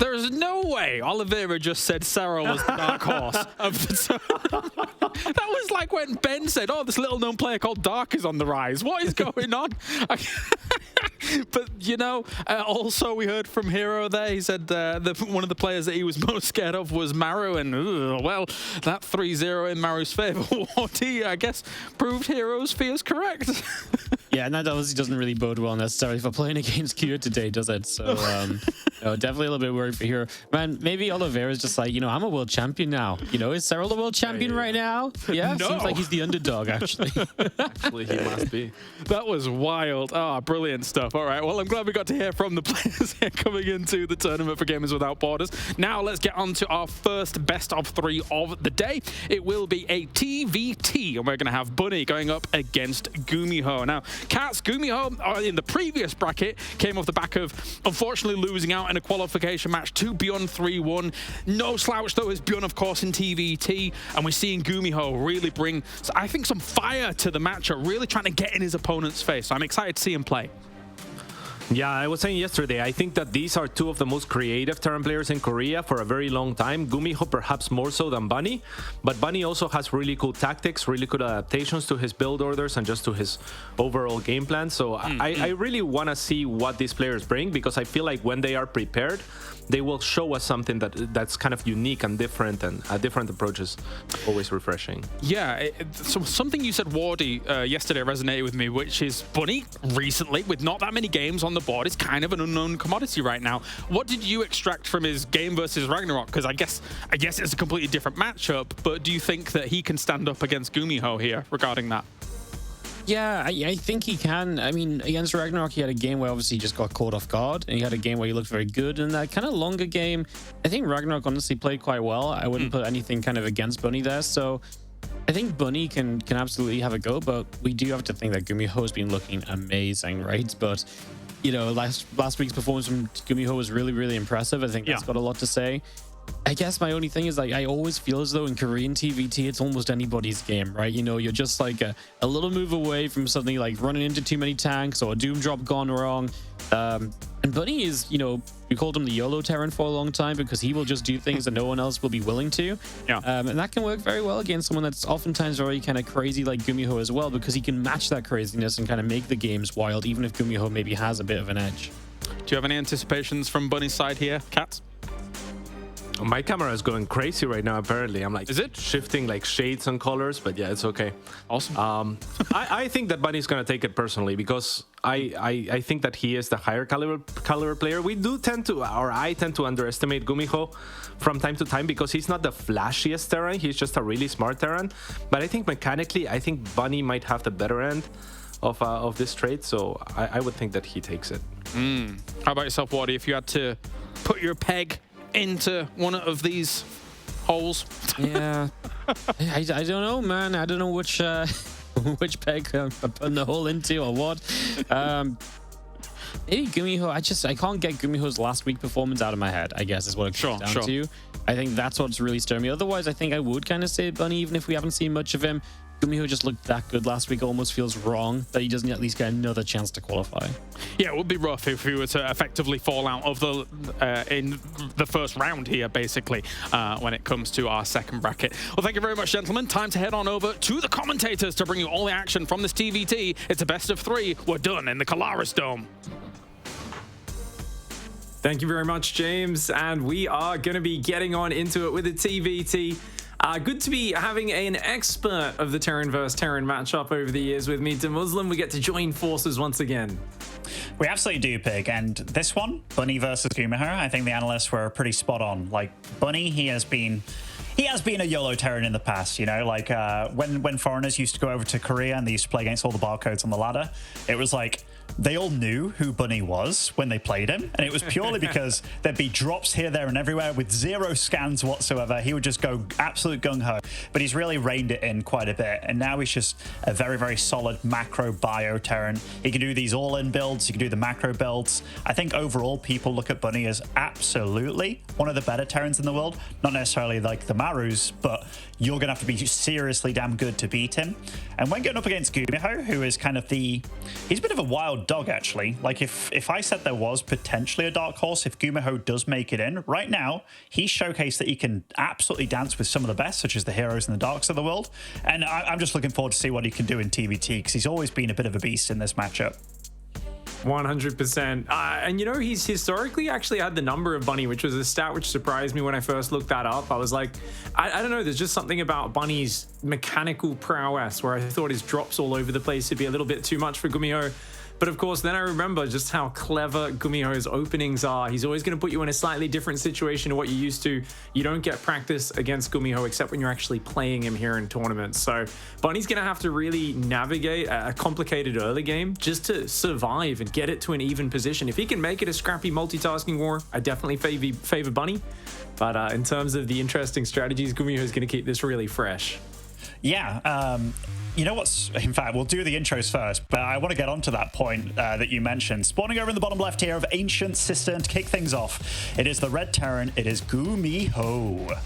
There's no way Oliveira just said Serral was the dark horse of the tournament. That was like when Ben said, oh, this little known player called Dark is on the rise. What is going on? But, you know, also we heard from Hero there. He said one of the players that he was most scared of was Maru. And, well, that 3-0 in Maru's favor, Warty, I guess, proved Hero's fears correct. Yeah, and that obviously doesn't really bode well necessarily for playing against Q today, does it? So, no, definitely a little bit worried for Hero. Man, maybe Oliveira's just like, you know, I'm a world champion now. You know, is Serral the world champion right now? Yeah, No. seems like he's the underdog, actually. Actually, he must be. That was wild. Ah, brilliant stuff. All right, well, I'm glad we got to hear from the players here coming into the tournament for Gamers Without Borders. Now, let's get on to our first best of 3 of the day. It will be a TVT, and we're going to have Bunny going up against GuMiho. Now, Cats, GuMiho in the previous bracket came off the back of, unfortunately, losing out in a qualification match to Beyond 3-1. No slouch, though, is Beyond, of course, in TVT, and we're seeing GuMiho really bring, I think, some fire to the matchup, really trying to get in his opponent's face. So I'm excited to see him play. Yeah, I was saying yesterday, I think that these are two of the most creative Terran players in Korea for a very long time. GuMiho perhaps more so than Bunny, but Bunny also has really cool tactics, really good adaptations to his build orders and just to his overall game plan. So I really want to see what these players bring, because I feel like when they are prepared, they will show us something that's kind of unique and different, and different approaches, always refreshing. Yeah, so something you said, Wardy, yesterday resonated with me, which is Bunny recently, with not that many games on the board, is kind of an unknown commodity right now. What did you extract from his game versus Ragnarok? Because I guess it's a completely different matchup, but do you think that he can stand up against GuMiho here regarding that? Yeah, I think he can. I mean, against Ragnarok, he had a game where obviously he just got caught off guard, and he had a game where he looked very good. And that kind of longer game, I think Ragnarok honestly played quite well. I wouldn't put anything kind of against Bunny there. So I think Bunny can absolutely have a go, but we do have to think that GuMiho has been looking amazing, right? But, you know, last week's performance from GuMiho was really, really impressive. I think that's got a lot to say. I guess my only thing is, like, I always feel as though in Korean TVT, it's almost anybody's game, right? You know, you're just like a little move away from something like running into too many tanks or a doom drop gone wrong. And Bunny is, you know, we called him the YOLO Terran for a long time because he will just do things that no one else will be willing to. Yeah. And that can work very well against someone that's oftentimes very kind of crazy like GuMiho as well, because he can match that craziness and kind of make the games wild, even if GuMiho maybe has a bit of an edge. Do you have any anticipations from Bunny's side here, Cats? My camera is going crazy right now, apparently. I'm like, is it shifting like shades and colors? But yeah, it's okay. Awesome. I think that Bunny's gonna take it personally, because I think that he is the higher caliber player. We do tend to, or I tend to underestimate GuMiho from time to time, because he's not the flashiest Terran. He's just a really smart Terran. But I think mechanically, I think Bunny might have the better end of this trade. So I would think that he takes it. How about yourself, Wardy? If you had to put your peg into one of these holes? Yeah, I don't know, man. I don't know which peg I'm putting the hole into or what. Maybe GuMiho. I can't get GuMiho's last week performance out of my head, I guess is what it comes down to. I think that's what's really stirring me. Otherwise, I think I would kind of say Bunny, even if we haven't seen much of him. GuMiho just looked that good last week. It almost feels wrong that he doesn't at least get another chance to qualify. Yeah, it would be rough if we were to effectively fall out of the in the first round here, basically, when it comes to our second bracket. Well, thank you very much, gentlemen. Time to head on over to the commentators to bring you all the action from this TVT. It's a best of 3. We're done in the Kalaris Dome. Thank you very much, James. And we are going to be getting on into it with the TVT. Good to be having an expert of the Terran vs. Terran matchup over the years with me. To Muslim, we get to join forces once again. We absolutely do, Pig. And this one, Bunny versus GuMiho, I think the analysts were pretty spot on. Like, Bunny, he has been a YOLO Terran in the past, you know, like when foreigners used to go over to Korea and they used to play against all the barcodes on the ladder, it was like they all knew who Bunny was when they played him, and it was purely because there'd be drops here, there, and everywhere with 0 scans whatsoever. He would just go absolute gung-ho, but he's really reined it in quite a bit, and now he's just a very, very solid macro bio Terran. He can do these all-in builds, he can do the macro builds. I think overall people look at Bunny as absolutely one of the better Terrans in the world, not necessarily like the Marus, but you're gonna have to be seriously damn good to beat him. And when going up against GuMiho, who is kind of he's a bit of a wild odd dog, actually. Like, if I said there was potentially a dark horse, if GuMiho does make it in, right now, he showcased that he can absolutely dance with some of the best, such as the heroes and the darks of the world. And I'm just looking forward to see what he can do in TVT, because he's always been a bit of a beast in this matchup. 100%. And you know, he's historically actually had the number of Bunny, which was a stat which surprised me when I first looked that up. I was like, I don't know, there's just something about Bunny's mechanical prowess where I thought his drops all over the place would be a little bit too much for GuMiho. But of course, then I remember just how clever GuMiho's openings are. He's always going to put you in a slightly different situation to what you're used to. You don't get practice against GuMiho except when you're actually playing him here in tournaments. So Bunny's going to have to really navigate a complicated early game just to survive and get it to an even position. If he can make it a scrappy multitasking war, I definitely favor Bunny. But in terms of the interesting strategies, GuMiho is going to keep this really fresh. Yeah, you know what's, in fact, we'll do the intros first, but I want to get onto that point that you mentioned. Spawning over in the bottom left here of Ancient Cistern to kick things off. It is the red Terran, it is GuMiho.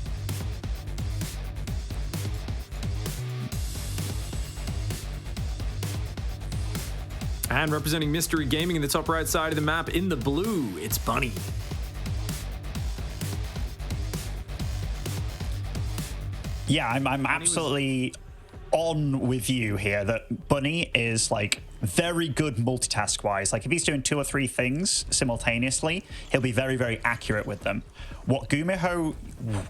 And representing Mystery Gaming in the top right side of the map in the blue, it's Bunny. Yeah, I'm absolutely on with you here that Bunny is like very good multitask wise. Like if he's doing 2 or 3 things simultaneously, he'll be very, very accurate with them. What GuMiho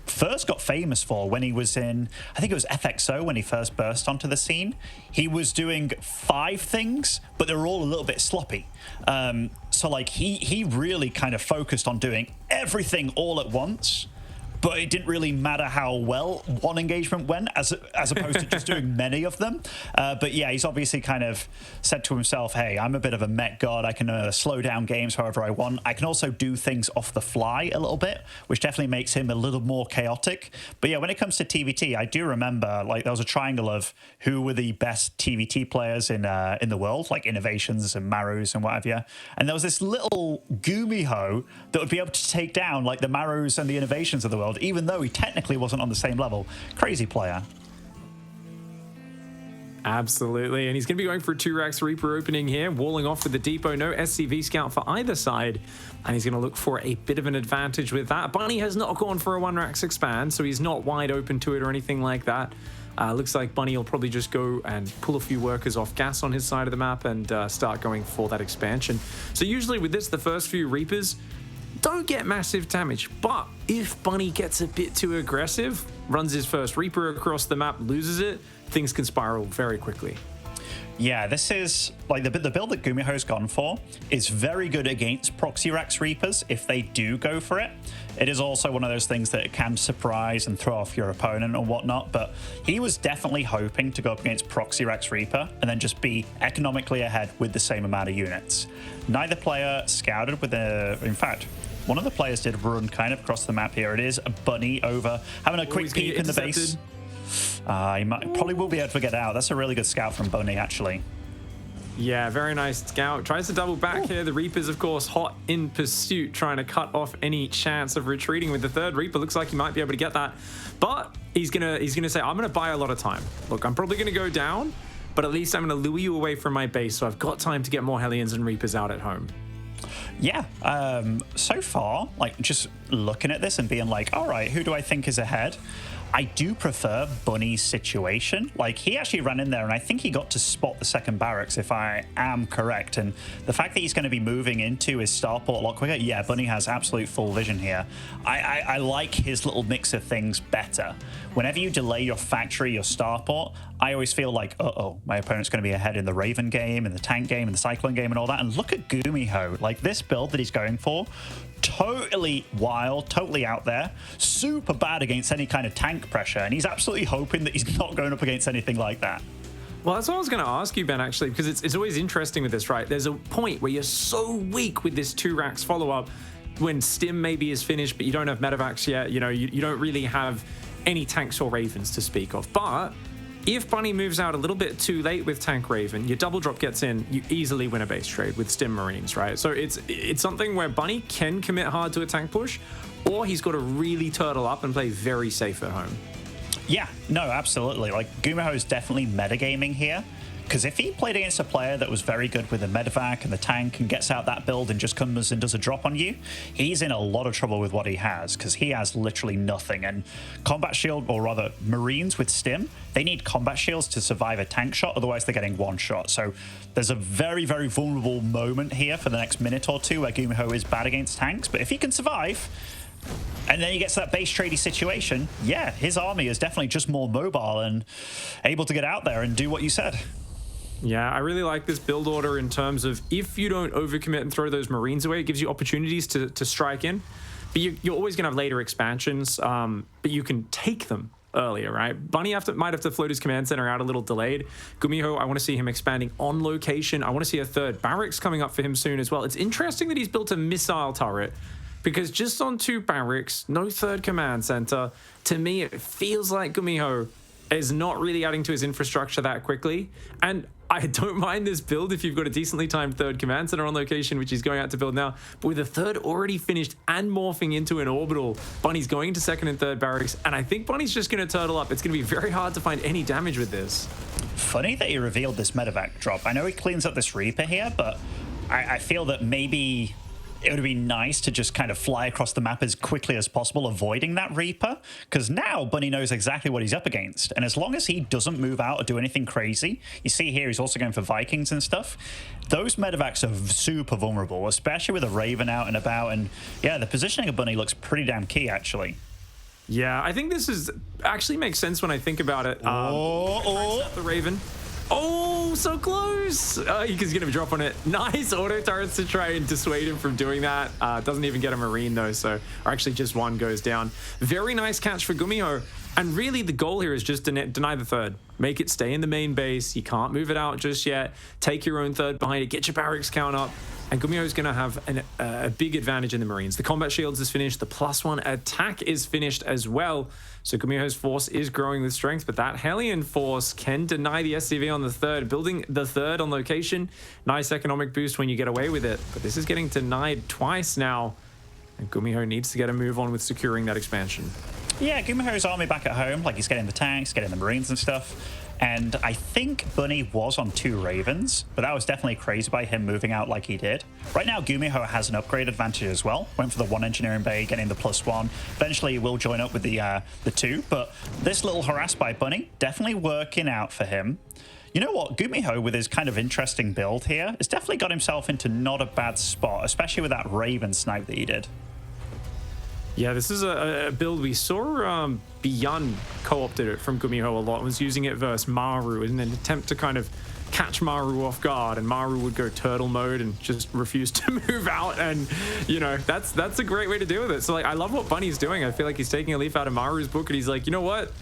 first got famous for when he was in, I think it was FXO when he first burst onto the scene, he was doing 5 things, but they were all a little bit sloppy. So like he really kind of focused on doing everything all at once. But it didn't really matter how well one engagement went, as opposed to just doing many of them. But yeah, he's obviously kind of said to himself, hey, I'm a bit of a mech god. I can slow down games however I want. I can also do things off the fly a little bit, which definitely makes him a little more chaotic. But yeah, when it comes to TVT, I do remember like there was a triangle of who were the best TVT players in the world, like Innovations and Marus and what have you. And there was this little GuMiho that would be able to take down like the Marus and the Innovations of the world, even though he technically wasn't on the same level. Crazy player. Absolutely, and he's going to be going for a 2-Rax Reaper opening here, walling off with the depot. No SCV scout for either side, and he's going to look for a bit of an advantage with that. Bunny has not gone for a 1-Rax expand, so he's not wide open to it or anything like that. Looks like Bunny will probably just go and pull a few workers off gas on his side of the map and start going for that expansion. So usually with this, the first few Reapers don't get massive damage, but if Bunny gets a bit too aggressive, runs his first Reaper across the map, loses it, things can spiral very quickly. Yeah, this is like the build that GuMiho's gone for is very good against Proxy Rax Reapers if they do go for it. It is also one of those things that it can surprise and throw off your opponent and whatnot, but he was definitely hoping to go up against Proxy Rax Reaper and then just be economically ahead with the same amount of units. Neither player scouted with in fact, one of the players did run kind of across the map here. It is a Bunny over, having a quick peek in the base. He probably will be able to get out. That's a really good scout from Bunny, actually. Yeah, very nice scout. Tries to double back here. The Reaper's, of course, hot in pursuit, trying to cut off any chance of retreating with the third Reaper. Looks like he might be able to get that. But he's gonna say, I'm going to buy a lot of time. Look, I'm probably going to go down, but at least I'm going to lure you away from my base, so I've got time to get more Hellions and Reapers out at home. Yeah, so far, like just looking at this and being like, all right, who do I think is ahead? I do prefer Bunny's situation. Like he actually ran in there and I think he got to spot the second barracks if I am correct. And the fact that he's going to be moving into his starport a lot quicker. Yeah, Bunny has absolute full vision here. I like his little mix of things better. Whenever you delay your factory, your starport, I always feel like, uh-oh, my opponent's going to be ahead in the Raven game, in the tank game, in the Cyclone game and all that. And look at GuMiho. Like this build that he's going for, totally wild, totally out there, super bad against any kind of tank pressure, and he's absolutely hoping that he's not going up against anything like that. Well, that's what I was going to ask you, Ben, actually, because it's always interesting with this, right? There's a point where you're so weak with this 2-Rax follow-up when Stim maybe is finished, but you don't have Medivacs yet, you know, you don't really have any tanks or Ravens to speak of. But if Bunny moves out a little bit too late with Tank Raven, your double drop gets in, you easily win a base trade with Stim Marines, right? So it's something where Bunny can commit hard to a tank push, or he's got to really turtle up and play very safe at home. Yeah, no, absolutely. Like GuMiho is definitely metagaming here. Because if he played against a player that was very good with the medevac and the tank and gets out that build and just comes and does a drop on you, he's in a lot of trouble with what he has, because he has literally nothing. And combat shield, or rather Marines with stim, they need combat shields to survive a tank shot, otherwise they're getting one shot. So there's a very, very vulnerable moment here for the next minute or two where GuMiho is bad against tanks, but if he can survive, and then he gets to that base trady situation, yeah, his army is definitely just more mobile and able to get out there and do what you said. Yeah, I really like this build order in terms of if you don't overcommit and throw those Marines away, it gives you opportunities to strike in. But you're always going to have later expansions, but you can take them earlier, right? Bunny might have to float his command center out a little delayed. GuMiho, I want to see him expanding on location. I want to see a third barracks coming up for him soon as well. It's interesting that he's built a missile turret, because just on 2 barracks, no third command center, to me, it feels like GuMiho is not really adding to his infrastructure that quickly. And I don't mind this build if you've got a decently timed third command center on location, which he's going out to build now. But with a third already finished and morphing into an orbital, Bunny's going into second and third barracks. And I think Bunny's just going to turtle up. It's going to be very hard to find any damage with this. Funny that he revealed this medevac drop. I know he cleans up this Reaper here, but I feel that maybe it would be nice to just kind of fly across the map as quickly as possible, avoiding that Reaper, because now Bunny knows exactly what he's up against. And as long as he doesn't move out or do anything crazy, you see here he's also going for Vikings and stuff. Those medevacs are super vulnerable, especially with a Raven out and about. And yeah, the positioning of Bunny looks pretty damn key, actually. Yeah, I think this is actually makes sense when I think about it. The Raven. Oh, so close. He's going to drop on it. Nice auto turrets to try and dissuade him from doing that. Doesn't even get a Marine, though, or actually just one goes down. Very nice catch for GuMiho. And really, the goal here is just to deny the third. Make it stay in the main base. You can't move it out just yet. Take your own third behind it. Get your barracks count up. And GuMiho's going to have a big advantage in the Marines. The combat shields is finished. The +1 attack is finished as well. So GuMiho's force is growing with strength, but that Hellion force can deny the SCV on the third. Building the third on location, nice economic boost when you get away with it. But this is getting denied twice now. And GuMiho needs to get a move on with securing that expansion. Yeah, GuMiho's army back at home, like he's getting the tanks, getting the Marines and stuff. And I think Bunny was on 2 Ravens, but that was definitely crazy by him moving out like he did. Right now, GuMiho has an upgrade advantage as well. Went for the 1 engineering bay, getting the +1. Eventually, he will join up with the 2, but this little harass by Bunny, definitely working out for him. You know what? GuMiho, with his kind of interesting build here, has definitely got himself into not a bad spot, especially with that Raven snipe that he did. Yeah, this is a build we saw Beyond co-opted it from GuMiho a lot, was using it versus Maru in an attempt to kind of catch Maru off guard, and Maru would go turtle mode and just refuse to move out. And you know, that's a great way to deal with it. So like, I love what Bunny's doing. I feel like he's taking a leaf out of Maru's book, and he's like, you know what?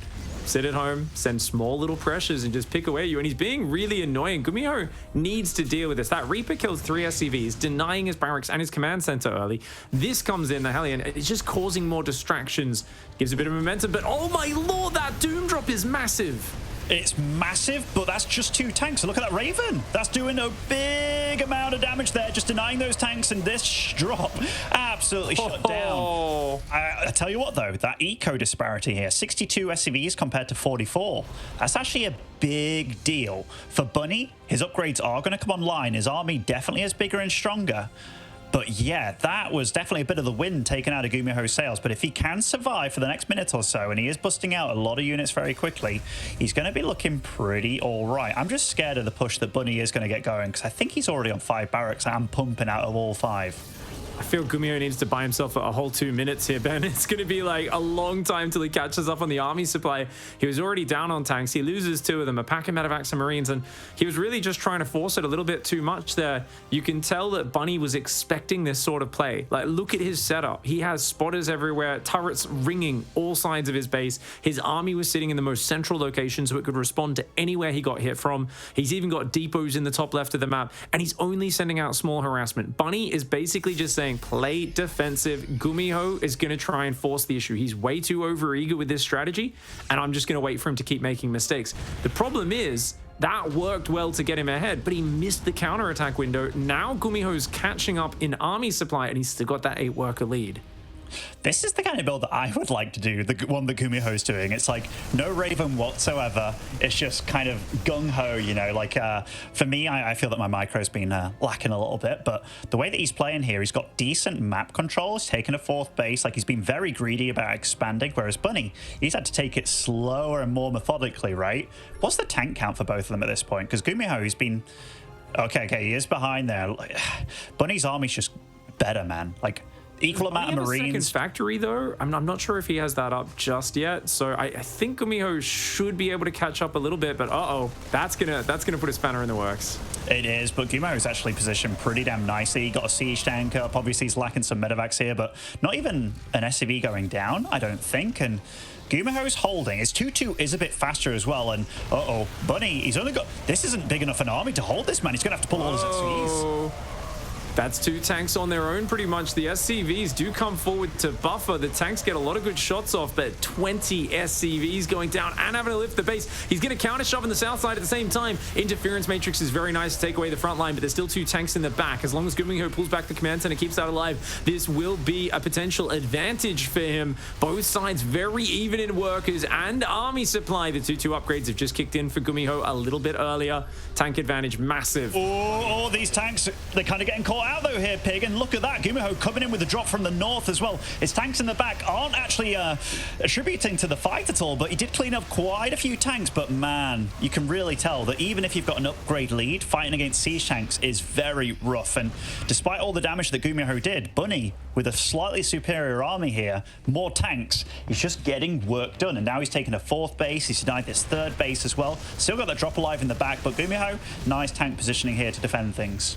Sit at home, send small little pressures, and just pick away at you. And he's being really annoying. GuMiho needs to deal with this. That Reaper kills 3 SCVs, denying his barracks and his command center early. This comes in, the Hellion. It's just causing more distractions. Gives a bit of momentum, but oh my lord, that Doom drop is massive. It's massive, but that's just 2 tanks. So look at that Raven. That's doing a big amount of damage there, just denying those tanks, and this drop absolutely shut down. I tell you what, though, that eco disparity here, 62 SCVs compared to 44. That's actually a big deal. For Bunny, his upgrades are going to come online. His army definitely is bigger and stronger. But yeah, that was definitely a bit of the wind taken out of GuMiho's sails. But if he can survive for the next minute or so, and he is busting out a lot of units very quickly, he's going to be looking pretty all right. I'm just scared of the push that Bunny is going to get going, because I think he's already on 5 barracks and pumping out of all 5. I feel GuMiho needs to buy himself a whole 2 minutes here, Ben. It's going to be like a long time till he catches up on the army supply. He was already down on tanks. He loses 2 of them, a pack of medevacs and Marines, and he was really just trying to force it a little bit too much there. You can tell that Bunny was expecting this sort of play. Like, look at his setup. He has spotters everywhere, turrets ringing all sides of his base. His army was sitting in the most central location so it could respond to anywhere he got hit from. He's even got depots in the top left of the map, and he's only sending out small harassment. Bunny is basically just saying, play defensive. GuMiho is going to try and force the issue. He's way too overeager with this strategy, and I'm just going to wait for him to keep making mistakes. The problem is that worked well to get him ahead, but he missed the counterattack window. Now GuMiho's catching up in army supply, and he's still got that 8 worker lead. This is the kind of build that I would like to do, the one that GuMiho's doing. It's like no Raven whatsoever. It's just kind of gung-ho, you know, like for me, I feel that my micro's been lacking a little bit, but the way that he's playing here, he's got decent map control. He's taken a 4th base, like he's been very greedy about expanding, whereas Bunny, he's had to take it slower and more methodically, right? What's the tank count for both of them at this point? Because GuMiho, he's been... Okay, he is behind there. Bunny's army's just better, man. Like, equal amount of Marines. Second factory though, I'm not sure if he has that up just yet. So I think GuMiho should be able to catch up a little bit, but that's gonna put a spanner in the works. It is, but GuMiho is actually positioned pretty damn nicely. He got a siege tank up. Obviously, he's lacking some medevacs here, but not even an SCV going down, I don't think. And GuMiho's holding. His 2-2 is a bit faster as well. And Bunny, he's only got. This isn't big enough an army to hold this man. He's gonna have to pull all his SCVs. That's 2 tanks on their own, pretty much. The SCVs do come forward to buffer. The tanks get a lot of good shots off, but 20 SCVs going down and having to lift the base. He's going to counter shove on the south side at the same time. Interference Matrix is very nice to take away the front line, but there's still 2 tanks in the back. As long as GuMiho pulls back the command center, keeps that alive, this will be a potential advantage for him. Both sides very even in workers and army supply. The 2-2 upgrades have just kicked in for GuMiho a little bit earlier. Tank advantage massive. Oh, these tanks, they're kind of getting caught out though here, Pig, and look at that. GuMiho coming in with a drop from the north as well. His tanks in the back aren't actually attributing to the fight at all, but he did clean up quite a few tanks. But man, you can really tell that even if you've got an upgrade lead, fighting against siege tanks is very rough. And despite all the damage that GuMiho did, Bunny, with a slightly superior army here, more tanks, he's just getting work done. And now he's taken a 4th base. He's denied this 3rd base as well. Still got that drop alive in the back, but GuMiho, nice tank positioning here to defend things.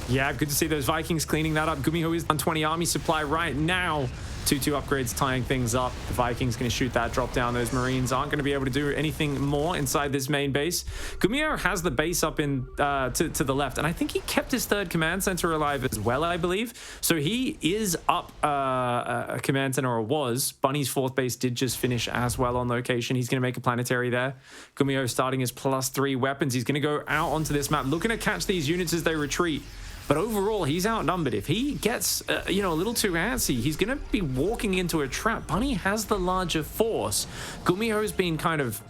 Yeah, good to see those Vikings cleaning that up. GuMiho is on 20 army supply right now. 2-2 upgrades tying things up. The Vikings going to shoot that drop down. Those Marines aren't going to be able to do anything more inside this main base. GuMiho has the base up in to the left, and I think he kept his 3rd command center alive as well, I believe. So he is up a command center, or was. Bunny's 4th base did just finish as well on location. He's going to make a planetary there. GuMiho starting his +3 weapons. He's going to go out onto this map, looking to catch these units as they retreat. But overall, he's outnumbered. If he gets, a little too antsy, he's going to be walking into a trap. Bunny has the larger force. GuMiho's been kind of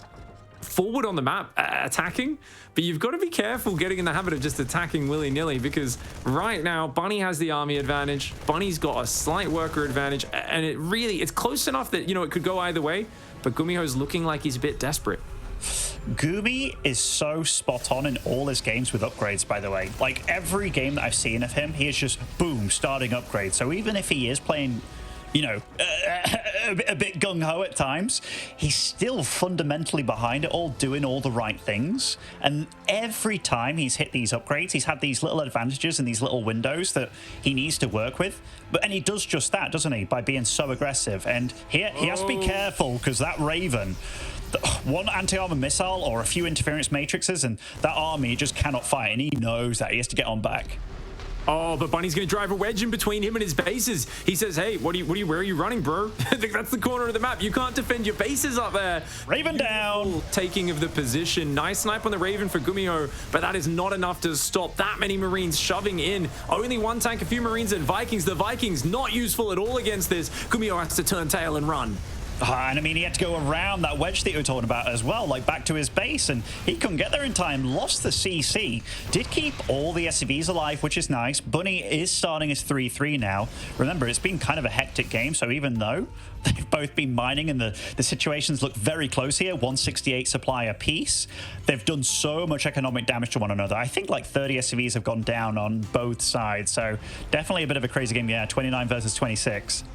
forward on the map, attacking, but you've got to be careful getting in the habit of just attacking willy-nilly, because right now, Bunny has the army advantage. Bunny's got a slight worker advantage, and it's close enough that, it could go either way, but GuMiho's looking like he's a bit desperate. Gumi is so spot on in all his games with upgrades, by the way. Like, every game that I've seen of him, he is just, boom, starting upgrades. So even if he is playing, a bit gung-ho at times, he's still fundamentally behind it all, doing all the right things. And every time he's hit these upgrades, he's had these little advantages and these little windows that he needs to work with. And he does just that, doesn't he? By being so aggressive. And he has to be careful, because that Raven, one anti-armor missile or a few interference matrices, and that army just cannot fight, and he knows that. He has to get on back. Oh, but Bunny's going to drive a wedge in between him and his bases. He says, hey, where are you running, bro? I think that's the corner of the map. You can't defend your bases up there. Raven down. Taking of the position. Nice snipe on the Raven for GuMiho, but that is not enough to stop that many Marines shoving in. Only 1 tank, a few Marines and Vikings. The Vikings not useful at all against this. GuMiho has to turn tail and run. And I mean, he had to go around that wedge that you were talking about as well, like back to his base, and he couldn't get there in time. Lost the CC. Did keep all the SCVs alive, which is nice. Bunny is starting his 3-3 now. Remember, it's been kind of a hectic game, so even though they've both been mining and the situations look very close here, 168 supply apiece, they've done so much economic damage to one another. I think like 30 SCVs have gone down on both sides, so definitely a bit of a crazy game. Yeah, 29 versus 26.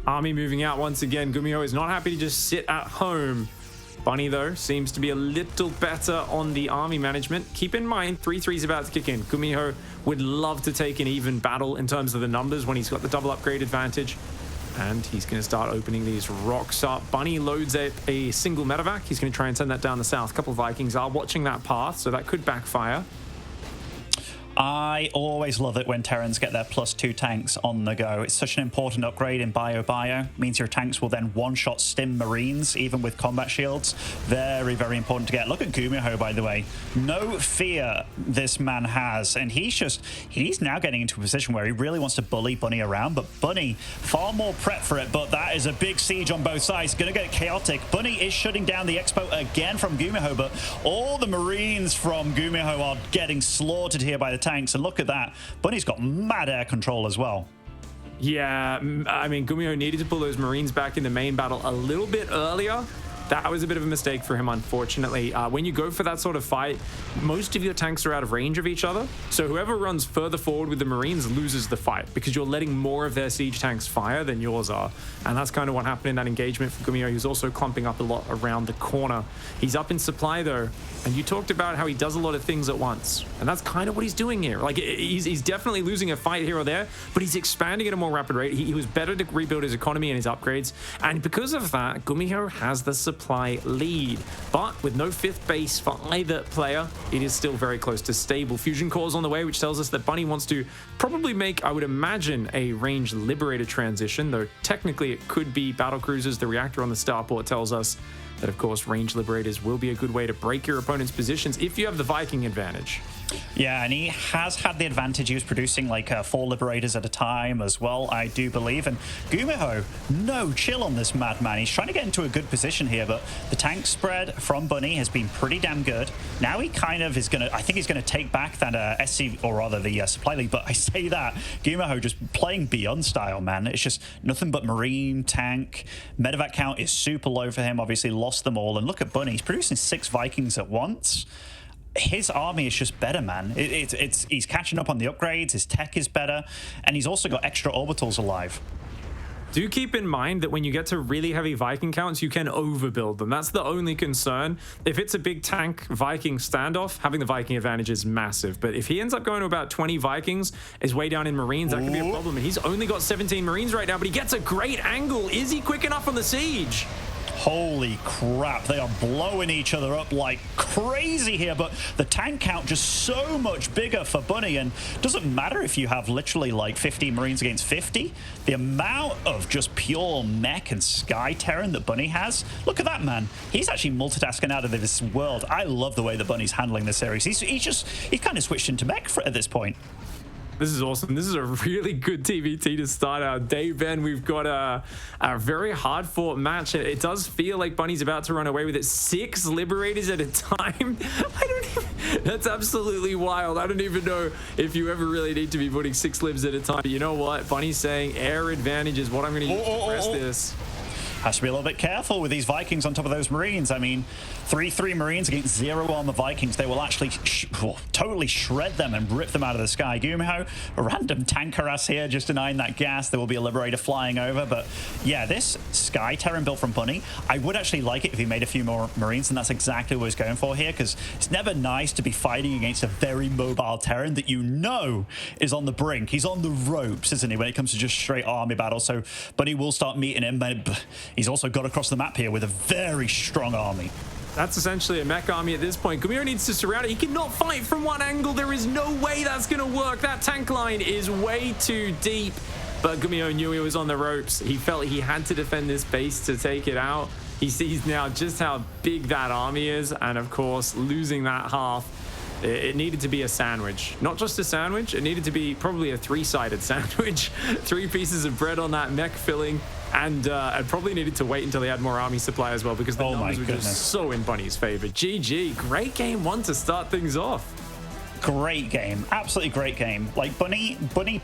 Army moving out once again. GuMiho is not happy to just sit at home. Bunny, though, seems to be a little better on the army management. Keep in mind, 3-3 is about to kick in. GuMiho would love to take an even battle in terms of the numbers when he's got the double upgrade advantage. And he's going to start opening these rocks up. Bunny loads a single medevac. He's going to try and send that down the south. A couple of Vikings are watching that path, so that could backfire. I always love it when Terrans get their +2 tanks on the go. It's such an important upgrade in Bio. Means your tanks will then one-shot stim Marines, even with combat shields. Very, very important to get. Look at GuMiho, by the way. No fear this man has. And he's now getting into a position where he really wants to bully Bunny around. But Bunny, far more prep for it. But that is a big siege on both sides. Going to get chaotic. Bunny is shutting down the Expo again from GuMiho. But all the Marines from GuMiho are getting slaughtered here by the tanks, and look at that. Bunny's got mad air control as well. Yeah, I mean, GuMiho needed to pull those Marines back in the main battle a little bit earlier. That was a bit of a mistake for him, unfortunately. When you go for that sort of fight, most of your tanks are out of range of each other. So whoever runs further forward with the Marines loses the fight because you're letting more of their siege tanks fire than yours are. And that's kind of what happened in that engagement for GuMiho. He was also clumping up a lot around the corner. He's up in supply, though. And you talked about how he does a lot of things at once. And that's kind of what he's doing here. Like, he's definitely losing a fight here or there, but he's expanding at a more rapid rate. He was better to rebuild his economy and his upgrades. And because of that, GuMiho has the supply lead. But with no 5th base for either player, it is still very close to stable. Fusion cores on the way, which tells us that Bunny wants to probably make, I would imagine, a range liberator transition, though technically it could be battle cruisers. The reactor on the starport tells us that, of course, range liberators will be a good way to break your opponent's positions if you have the Viking advantage. Yeah, and he has had the advantage. He was producing like 4 liberators at a time as well, I do believe. And GuMiho, no chill on this madman. He's trying to get into a good position here, but the tank spread from Bunny has been pretty damn good. Now he kind of is going to, I think he's going to take back that SC, or rather the supply lead. But I say that, GuMiho just playing beyond style, man. It's just nothing but Marine, tank. Medevac count is super low for him, obviously lost them all. And look at Bunny, he's producing 6 Vikings at once. His army is just better, man. He's catching up on the upgrades, his tech is better, and he's also got extra orbitals alive. Do keep in mind that when you get to really heavy Viking counts, you can overbuild them. That's the only concern. If it's a big tank Viking standoff, having the Viking advantage is massive. But if he ends up going to about 20 Vikings, is way down in Marines, that could be a problem. And he's only got 17 Marines right now, but he gets a great angle. Is he quick enough on the siege? Holy crap, they are blowing each other up like crazy here, but the tank count just so much bigger for Bunny, and doesn't matter if you have literally like 50 Marines against 50. The amount of just pure mech and sky Terran that Bunny has, look at that, man. He's actually multitasking out of this world. I love the way that Bunny's handling this series. He's kind of switched into mech at this point. This is awesome. This is a really good TVT to start our day, Ben. We've got a very hard-fought match. It does feel like Bunny's about to run away with it. 6 liberators at a time. That's absolutely wild. I don't even know if you ever really need to be putting 6 libs at a time. But you know what? Bunny's saying air advantage is what I'm going to use to press this. Has to be a little bit careful with these Vikings on top of those Marines. I mean, 3-3 Marines against 0 on the Vikings. They will actually totally shred them and rip them out of the sky. GuMiho, a random tank harass here, just denying that gas. There will be a Liberator flying over. But yeah, this Sky Terran build from Bunny, I would actually like it if he made a few more Marines, and that's exactly what he's going for here, because it's never nice to be fighting against a very mobile Terran that you know is on the brink. He's on the ropes, isn't he, when it comes to just straight army battle. So Bunny will start meeting him, but he's also got across the map here with a very strong army. That's essentially a mech army at this point. GuMiho needs to surround it. He cannot fight from one angle. There is no way that's going to work. That tank line is way too deep. But GuMiho knew he was on the ropes. He felt he had to defend this base to take it out. He sees now just how big that army is. And of course, losing that half, it needed to be a sandwich. Not just a sandwich, it needed to be probably a 3-sided sandwich. 3 pieces of bread on that mech filling. And I probably needed to wait until they had more army supply as well, because the numbers were just so in Bunny's favor. GG, great game 1 to start things off. Great game, absolutely great game. Like Bunny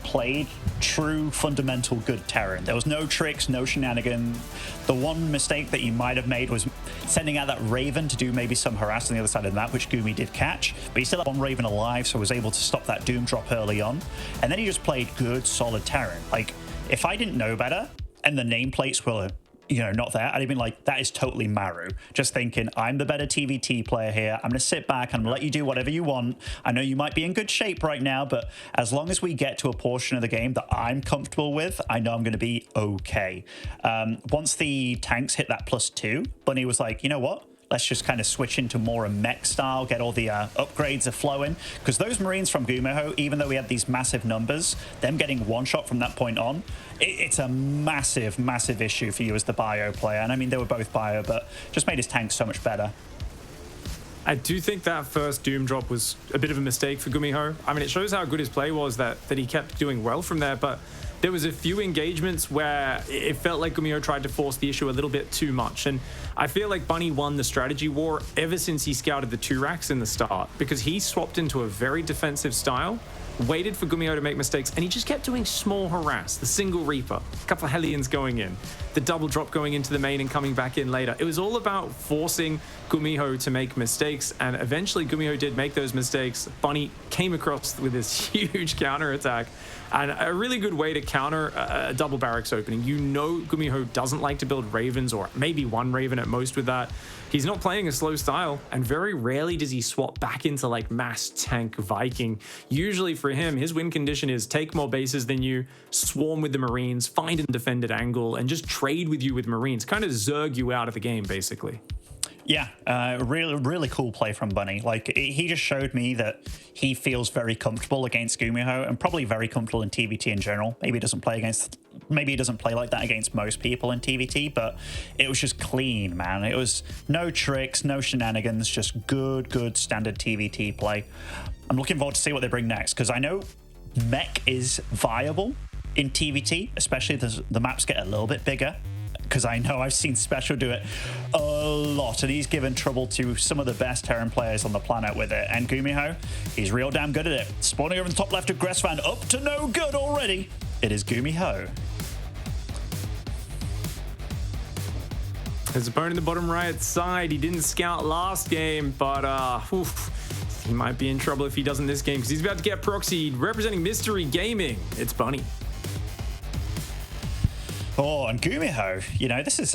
played true fundamental good Terran. There was no tricks, no shenanigans. The one mistake that you might have made was sending out that Raven to do maybe some harass on the other side of the map, which Gumi did catch, but he still had one Raven alive, so was able to stop that Doom drop early on. And then he just played good, solid Terran. Like, if I didn't know better, and the nameplates were, you know, not there, I'd have been like, that is totally Maru. Just thinking, I'm the better TVT player here. I'm going to sit back and let you do whatever you want. I know you might be in good shape right now, but as long as we get to a portion of the game that I'm comfortable with, I know I'm going to be okay. Once the tanks hit that +2, Bunny was like, you know what? Let's just kind of switch into more a mech style, get all the upgrades are flowing. Because those Marines from GuMiho, even though we had these massive numbers, them getting one shot from that point on, it's a massive, massive issue for you as the bio player. And I mean, they were both bio, but just made his tank so much better. I do think that first Doom drop was a bit of a mistake for GuMiho. I mean, it shows how good his play was, that he kept doing well from there, but there was a few engagements where it felt like GuMiho tried to force the issue a little bit too much. And I feel like Bunny won the strategy war ever since he scouted the 2 racks in the start, because he swapped into a very defensive style, waited for GuMiho to make mistakes, and he just kept doing small harass, the single Reaper, a couple of Hellions going in, the double drop going into the main and coming back in later. It was all about forcing GuMiho to make mistakes, and eventually GuMiho did make those mistakes. Bunny came across with this huge counter attack, and a really good way to counter a double barracks opening. You know GuMiho doesn't like to build Ravens, or maybe one Raven at most with that. He's not playing a slow style, and very rarely does he swap back into like mass tank Viking. Usually for him, his win condition is take more bases than you, swarm with the Marines, find and defend at angle, and just trade with you with Marines, kind of zerg you out of the game, basically. Yeah, really cool play from Bunny. Like, he just showed me that he feels very comfortable against GuMiho, and probably very comfortable in TVT in general. Maybe he doesn't play like that against most people in TVT, but it was just clean, man. It was no tricks, no shenanigans, just good standard TVT play. I'm looking forward to see what they bring next, because I know mech is viable in TVT, especially as the maps get a little bit bigger. Because I know I've seen Special do it a lot, and he's given trouble to some of the best Terran players on the planet with it. And GuMiho, he's real damn good at it. Spawning over in the top left of Gresvan, up to no good already. It is GuMiho. His opponent in the bottom right side, he didn't scout last game, but he might be in trouble if he doesn't this game, because he's about to get proxied. Representing Mystery Gaming, it's Bunny. Oh, and GuMiho, you know, this is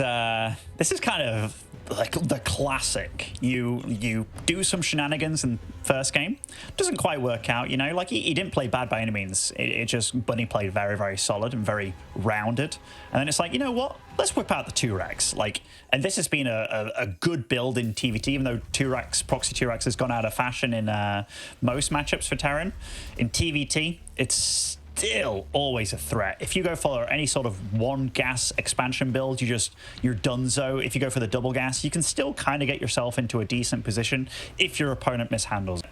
kind of like the classic. You do some shenanigans in first game, doesn't quite work out, you know, like he didn't play bad by any means. It just, Bunny played very solid and very rounded. And then it's like, you know what? Let's whip out the 2 racks. Like, and this has been a good build in TVT, even though 2 racks, proxy 2 racks has gone out of fashion in most matchups for Terran. In TVT, it's still always a threat. If you go for any sort of 1 gas expansion build, you're donezo. If you go for the double gas, you can still kind of get yourself into a decent position if your opponent mishandles it.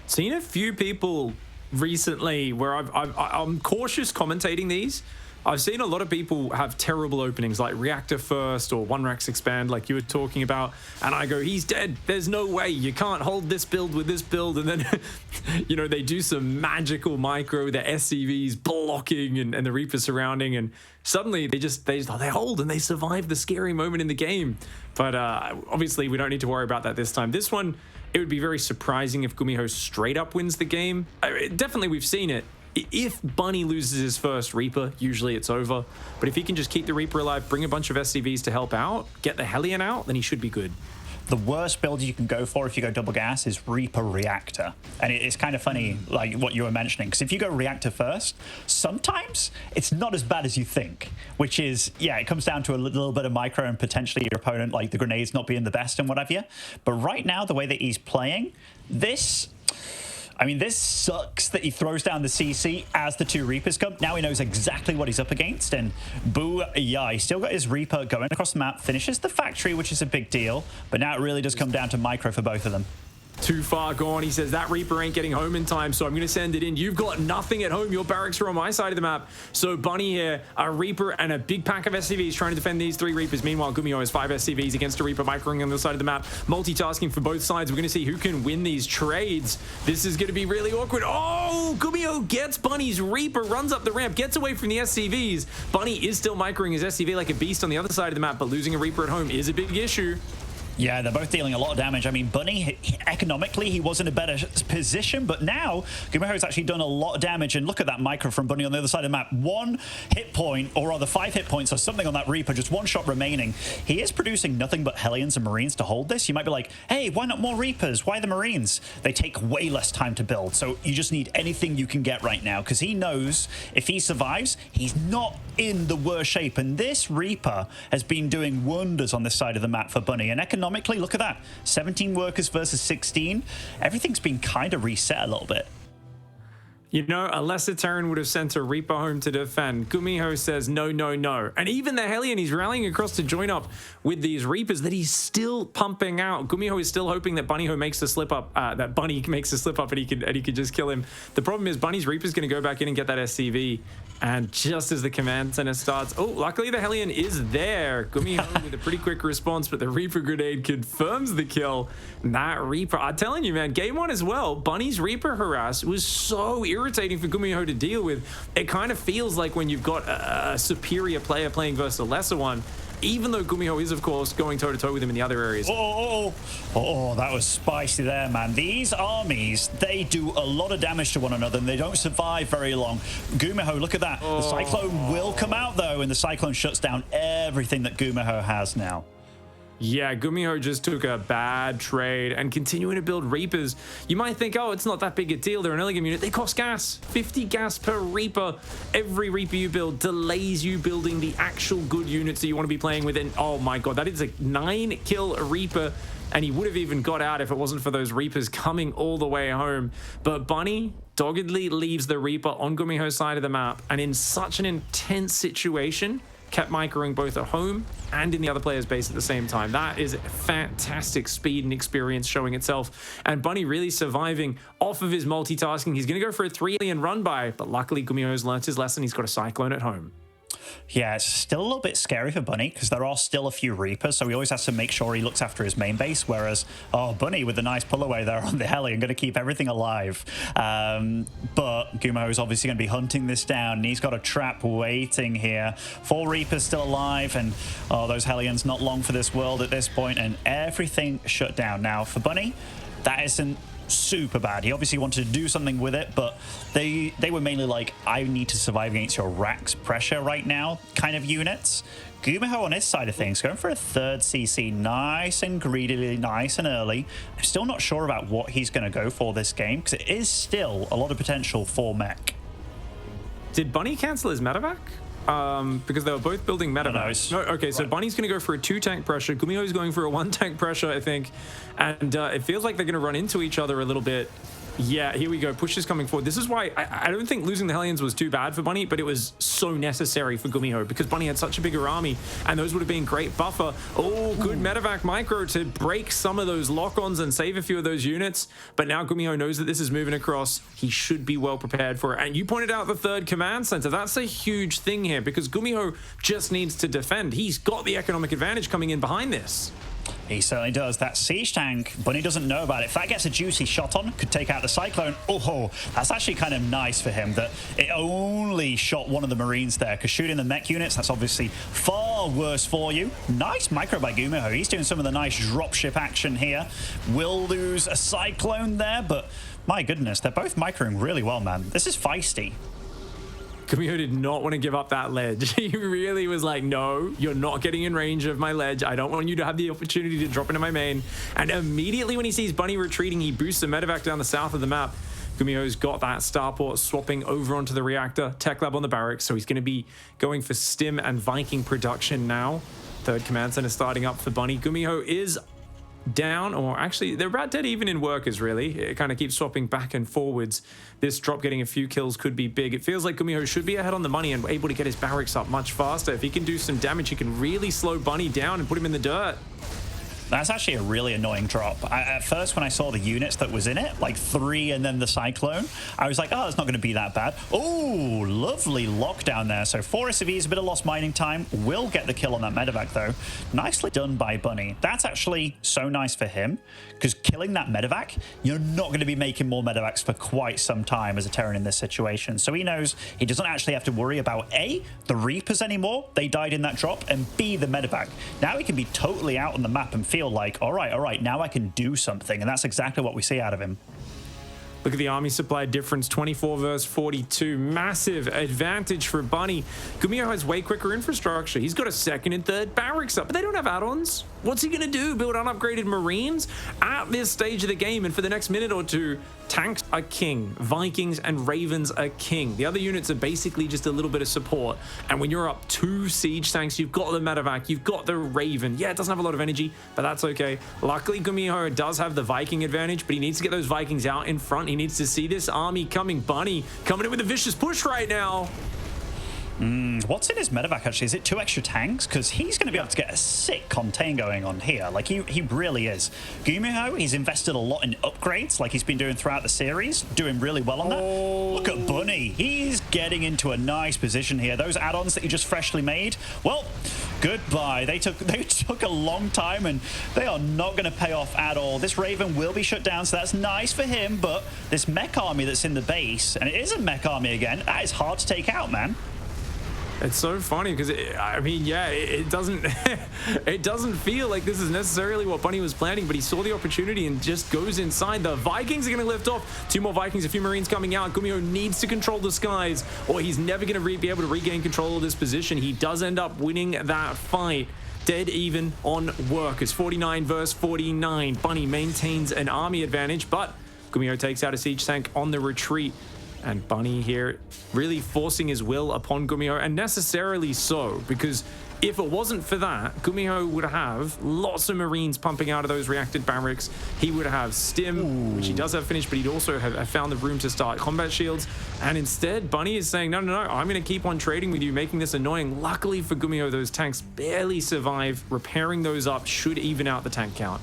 Seen a few people recently where I'm cautious commentating these. I've seen a lot of people have terrible openings like reactor first or 1 racks expand like you were talking about, and I go, he's dead. There's no way. You can't hold this build with this build. And then, you know, they do some magical micro, the SCVs blocking and the Reaper surrounding, and suddenly they hold and they survive the scary moment in the game. But obviously we don't need to worry about that this time. This one, it would be very surprising if GuMiho straight up wins the game. Definitely we've seen it. If Bunny loses his first Reaper, usually it's over. But if he can just keep the Reaper alive, bring a bunch of SCVs to help out, get the Hellion out, then he should be good. The worst build you can go for if you go double gas is Reaper Reactor. And it's kind of funny, like what you were mentioning, because if you go Reactor first, sometimes it's not as bad as you think, which is, yeah, it comes down to a little bit of micro and potentially your opponent, like the grenades not being the best and what have you. But right now, the way that he's playing, this sucks that he throws down the CC as the 2 Reapers come. Now he knows exactly what he's up against, and boo, yeah, he's still got his Reaper going across the map, finishes the factory, which is a big deal, but now it really does come down to micro for both of them. Too far gone. He says that Reaper ain't getting home in time, so I'm going to send it in. You've got nothing at home. Your barracks are on my side of the map. So Bunny here, a Reaper and a big pack of SCVs trying to defend these 3 Reapers. Meanwhile, GuMiho has 5 SCVs against a Reaper microing on the side of the map. Multitasking for both sides. We're going to see who can win these trades. This is going to be really awkward. Oh, GuMiho gets Bunny's Reaper, runs up the ramp, gets away from the SCVs. Bunny is still microing his SCV like a beast on the other side of the map, but losing a Reaper at home is a big issue. Yeah, they're both dealing a lot of damage. I mean, Bunny, economically, he was in a better position, but now GuMiho's actually done a lot of damage. And look at that micro from Bunny on the other side of the map. 1 hit point, or rather 5 hit points or something on that Reaper, just 1 shot remaining. He is producing nothing but Hellions and Marines to hold this. You might be like, hey, why not more Reapers? Why the Marines? They take way less time to build, so you just need anything you can get right now, because he knows if he survives, he's not in the worst shape. And this Reaper has been doing wonders on this side of the map for Bunny. And economically, look at that. 17 workers versus 16. Everything's been kind of reset a little bit. You know, a lesser Terran would have sent a Reaper home to defend. GuMiho says no, no, no. And even the Hellion, he's rallying across to join up with these Reapers that he's still pumping out. GuMiho is still hoping that Bunny makes a slip up, and he could just kill him. The problem is Bunny's Reaper's going to go back in and get that SCV. And just as the command center starts, oh, luckily the Hellion is there. GuMiho with a pretty quick response, but the Reaper grenade confirms the kill. And that Reaper, I'm telling you, man, game 1 as well, Bunny's Reaper harass was so irritating for GuMiho to deal with. It kind of feels like when you've got a superior player playing versus a lesser one, even though GuMiho is, of course, going toe-to-toe with him in the other areas. Oh, that was spicy there, man. These armies, they do a lot of damage to one another, and they don't survive very long. GuMiho, look at that. The Cyclone will come out, though, and the Cyclone shuts down everything that GuMiho has now. Yeah, GuMiho just took a bad trade and continuing to build Reapers. You might think, oh, it's not that big a deal. They're an early game unit. They cost gas. 50 gas per Reaper. Every Reaper you build delays you building the actual good units that you want to be playing with. And oh my God, that is a 9-kill Reaper. And he would have even got out if it wasn't for those Reapers coming all the way home. But Bunny doggedly leaves the Reaper on GuMiho's side of the map. And in such an intense situation, kept microing both at home and in the other player's base at the same time. That is fantastic speed and experience showing itself. And Bunny really surviving off of his multitasking. He's going to go for a 3-alien run by, but luckily GuMiho's learnt his lesson. He's got a Cyclone at home. Yeah, it's still a little bit scary for Bunny because there are still a few Reapers, so he always has to make sure he looks after his main base, whereas, Bunny with the nice pull away there on the Hellion, going to keep everything alive. But GuMiho is obviously going to be hunting this down, and he's got a trap waiting here. 4 Reapers still alive, and those Hellions not long for this world at this point, and everything shut down. Now, for Bunny, that isn't super bad. He obviously wanted to do something with it, but they were mainly like, I need to survive against your Rax pressure right now kind of units. GuMiho on his side of things going for a 3rd CC, nice and greedily, nice and early. I'm still not sure about what he's going to go for this game because it is still a lot of potential for mech. Did Bunny cancel his medevac? Because they were both building medevacs. No, okay, so Bunny's going to go for a 2-tank pressure. GuMiho's going for a 1-tank pressure, I think. And it feels like they're going to run into each other a little bit. Yeah, here we go. Push is coming forward. This is why I don't think losing the Hellions was too bad for Bunny, but it was so necessary for GuMiho because Bunny had such a bigger army, and those would have been great buffer. Oh, good medevac micro to break some of those lock-ons and save a few of those units. But now GuMiho knows that this is moving across. He should be well prepared for it. And you pointed out the 3rd command center. That's a huge thing here because GuMiho just needs to defend. He's got the economic advantage coming in behind this. He certainly does. That siege tank, Bunny doesn't know about it. If that gets a juicy shot on, could take out the Cyclone. Oh, that's actually kind of nice for him that it only shot one of the Marines there, because shooting the mech units, that's obviously far worse for you. Nice micro by GuMiho. He's doing some of the nice dropship action here. Will lose a Cyclone there, but my goodness, they're both microing really well, man. This is feisty. GuMiho did not want to give up that ledge. He really was like, no, you're not getting in range of my ledge. I don't want you to have the opportunity to drop into my main. And immediately when he sees Bunny retreating, he boosts a medevac down the south of the map. GuMiho's got that starport swapping over onto the reactor. Tech lab on the barracks, so he's going to be going for Stim and Viking production now. 3rd command center starting up for Bunny. GuMiho is down, or actually they're about dead even in workers, really. It kind of keeps swapping back and forwards. This drop getting a few kills could be big. It feels like GuMiho should be ahead on the money and able to get his barracks up much faster. If he can do some damage, he can really slow Bunny down and put him in the dirt. That's actually a really annoying drop. At first, when I saw the units that was in it, like 3 and then the Cyclone, I was like, oh, it's not going to be that bad. Oh, lovely lockdown there. So 4 SCVs, a bit of lost mining time. Will get the kill on that medevac, though. Nicely done by Bunny. That's actually so nice for him, because killing that medevac, you're not going to be making more medevacs for quite some time as a Terran in this situation. So he knows he doesn't actually have to worry about A, the Reapers anymore. They died in that drop, and B, the medevac. Now he can be totally out on the map and feel feel like, all right, now I can do something. And that's exactly what we see out of him. Look at the army supply difference, 24 versus 42. Massive advantage for Bunny. GuMiho has way quicker infrastructure. He's got a second and third barracks up, but they don't have add-ons. What's he going to do? Build unupgraded Marines? At this stage of the game and for the next minute or two, tanks are king. Vikings and Ravens are king. The other units are basically just a little bit of support. And when you're up 2 siege tanks, you've got the medevac, you've got the Raven. Yeah, it doesn't have a lot of energy, but that's okay. Luckily, GuMiho does have the Viking advantage, but he needs to get those Vikings out in front. He needs to see this army coming. Bunny coming in with a vicious push right now. What's in his medevac actually? Is it 2 extra tanks? Because he's going to be able to get a sick contain going on here. Like he really is. GuMiho, he's invested a lot in upgrades like he's been doing throughout the series. Doing really well on that. Look at Bunny. He's getting into a nice position here. Those add-ons that he just freshly made, well, goodbye. They took a long time and they are not going to pay off at all. This Raven will be shut down, so that's nice for him. But this mech army that's in the base, and it is a mech army again, that is hard to take out, man. It's so funny because I mean, yeah, it doesn't it doesn't feel like this is necessarily what Bunny was planning, but he saw the opportunity and just goes inside. The Vikings are going to lift off. 2 more Vikings, a few Marines coming out. GuMiho needs to control the skies, or he's never going to be able to regain control of this position. He does end up winning that fight. Dead even on workers. 49 versus 49. Bunny maintains an army advantage, but GuMiho takes out a siege tank on the retreat. And Bunny here really forcing his will upon GuMiho, and necessarily so, because if it wasn't for that, GuMiho would have lots of Marines pumping out of those reacted barracks. He would have Stim, which he does have finished, but he'd also have found the room to start combat shields. And instead, Bunny is saying, no, I'm going to keep on trading with you, making this annoying. Luckily for GuMiho, those tanks barely survive. Repairing those up should even out the tank count.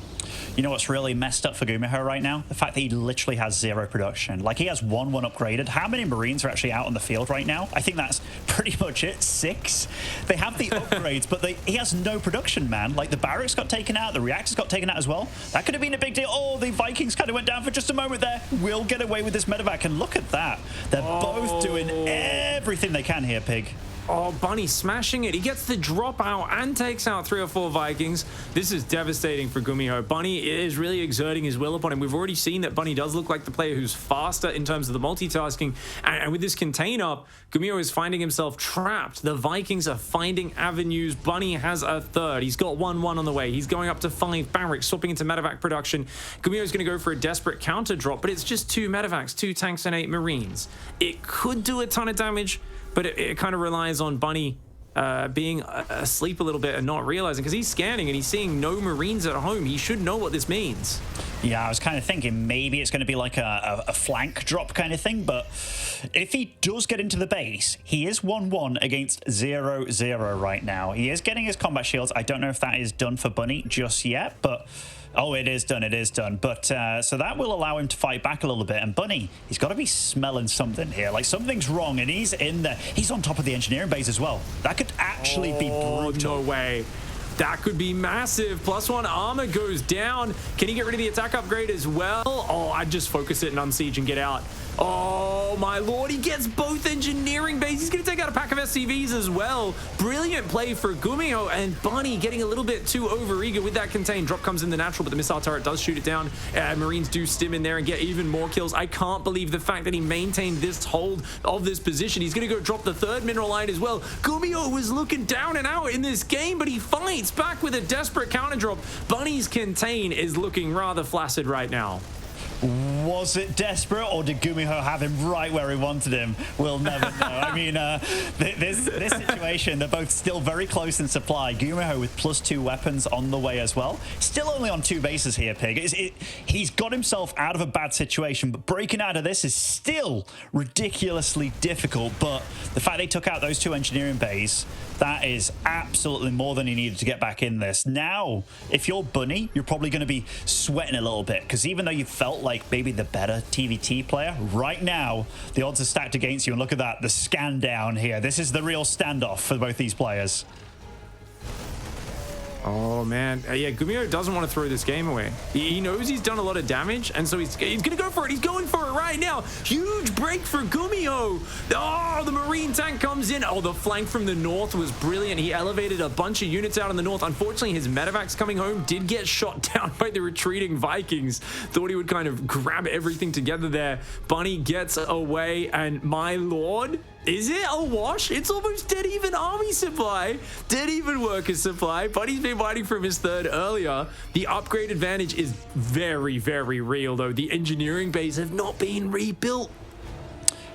You know what's really messed up for GuMiho right now? The fact that he literally has 0 production. Like, he has 1 upgraded. How many Marines are actually out on the field right now? I think that's pretty much it. 6. They have the upgrades, but he has no production, man. Like, the barracks got taken out, the reactors got taken out as well. That could have been a big deal. Oh, the Vikings kind of went down for just a moment there. We'll get away with this medevac, and look at that. They're both doing everything they can here, Pig. Oh, Bunny smashing it. He gets the drop out and takes out 3 or 4 Vikings. This is devastating for GuMiho. Bunny is really exerting his will upon him. We've already seen that Bunny does look like the player who's faster in terms of the multitasking. And with this contain up, GuMiho is finding himself trapped. The Vikings are finding avenues. Bunny has a 3rd. He's got 1-1 on the way. He's going up to 5 barracks, swapping into medevac production. GuMiho is going to go for a desperate counter drop, but it's just 2 medevacs, 2 tanks, and 8 Marines. It could do a ton of damage, but it kind of relies on Bunny being asleep a little bit and not realizing, because he's scanning and he's seeing no Marines at home. He should know what this means. Yeah, I was kind of thinking maybe it's going to be like a flank drop kind of thing, but if he does get into the base, he is 1-1 against 0-0 right now. He is getting his combat shields. I don't know if that is done for Bunny just yet, but... Oh, it is done. It is done. But so that will allow him to fight back a little bit. And Bunny, he's got to be smelling something here. Like, something's wrong, and he's in there. He's on top of the engineering base as well. That could actually be brutal. No way. That could be massive. +1 armor goes down. Can he get rid of the attack upgrade as well? Oh, I'd just focus it and unsiege and get out. Oh, my lord. He gets both engineering bases. He's going to take out a pack of SCVs as well. Brilliant play for GuMiho, and Bunny getting a little bit too overeager with that contain. Drop comes in the natural, but the missile turret does shoot it down. Marines do stim in there and get even more kills. I can't believe the fact that he maintained this hold of this position. He's going to go drop the 3rd mineral line as well. GuMiho was looking down and out in this game, but he fights back with a desperate counter drop. Bunny's contain is looking rather flaccid right now. Was it desperate, or did GuMiho have him right where he wanted him? We'll never know. I mean, this situation, they're both still very close in supply. GuMiho with +2 weapons on the way as well. Still only on 2 bases here, Pig. He's got himself out of a bad situation, but breaking out of this is still ridiculously difficult. But the fact they took out those 2 engineering bays, that is absolutely more than he needed to get back in this. Now, if you're Bunny, you're probably going to be sweating a little bit, because even though you felt like maybe the better TVT player, right now, the odds are stacked against you. And look at that, the scan down here. This is the real standoff for both these players. Oh, man. Yeah, GuMiho doesn't want to throw this game away. He knows he's done a lot of damage, and so he's going to go for it. He's going for it right now. Huge break for GuMiho. Oh, the Marine tank comes in. Oh, the flank from the north was brilliant. He elevated a bunch of units out in the north. Unfortunately, his medevacs coming home did get shot down by the retreating Vikings. Thought he would kind of grab everything together there. Bunny gets away, and my lord, is it a wash? It's almost dead even army supply, dead even worker supply. Bunny's been fighting from his third earlier. The upgrade advantage is very, very real, though. The engineering base have not been rebuilt.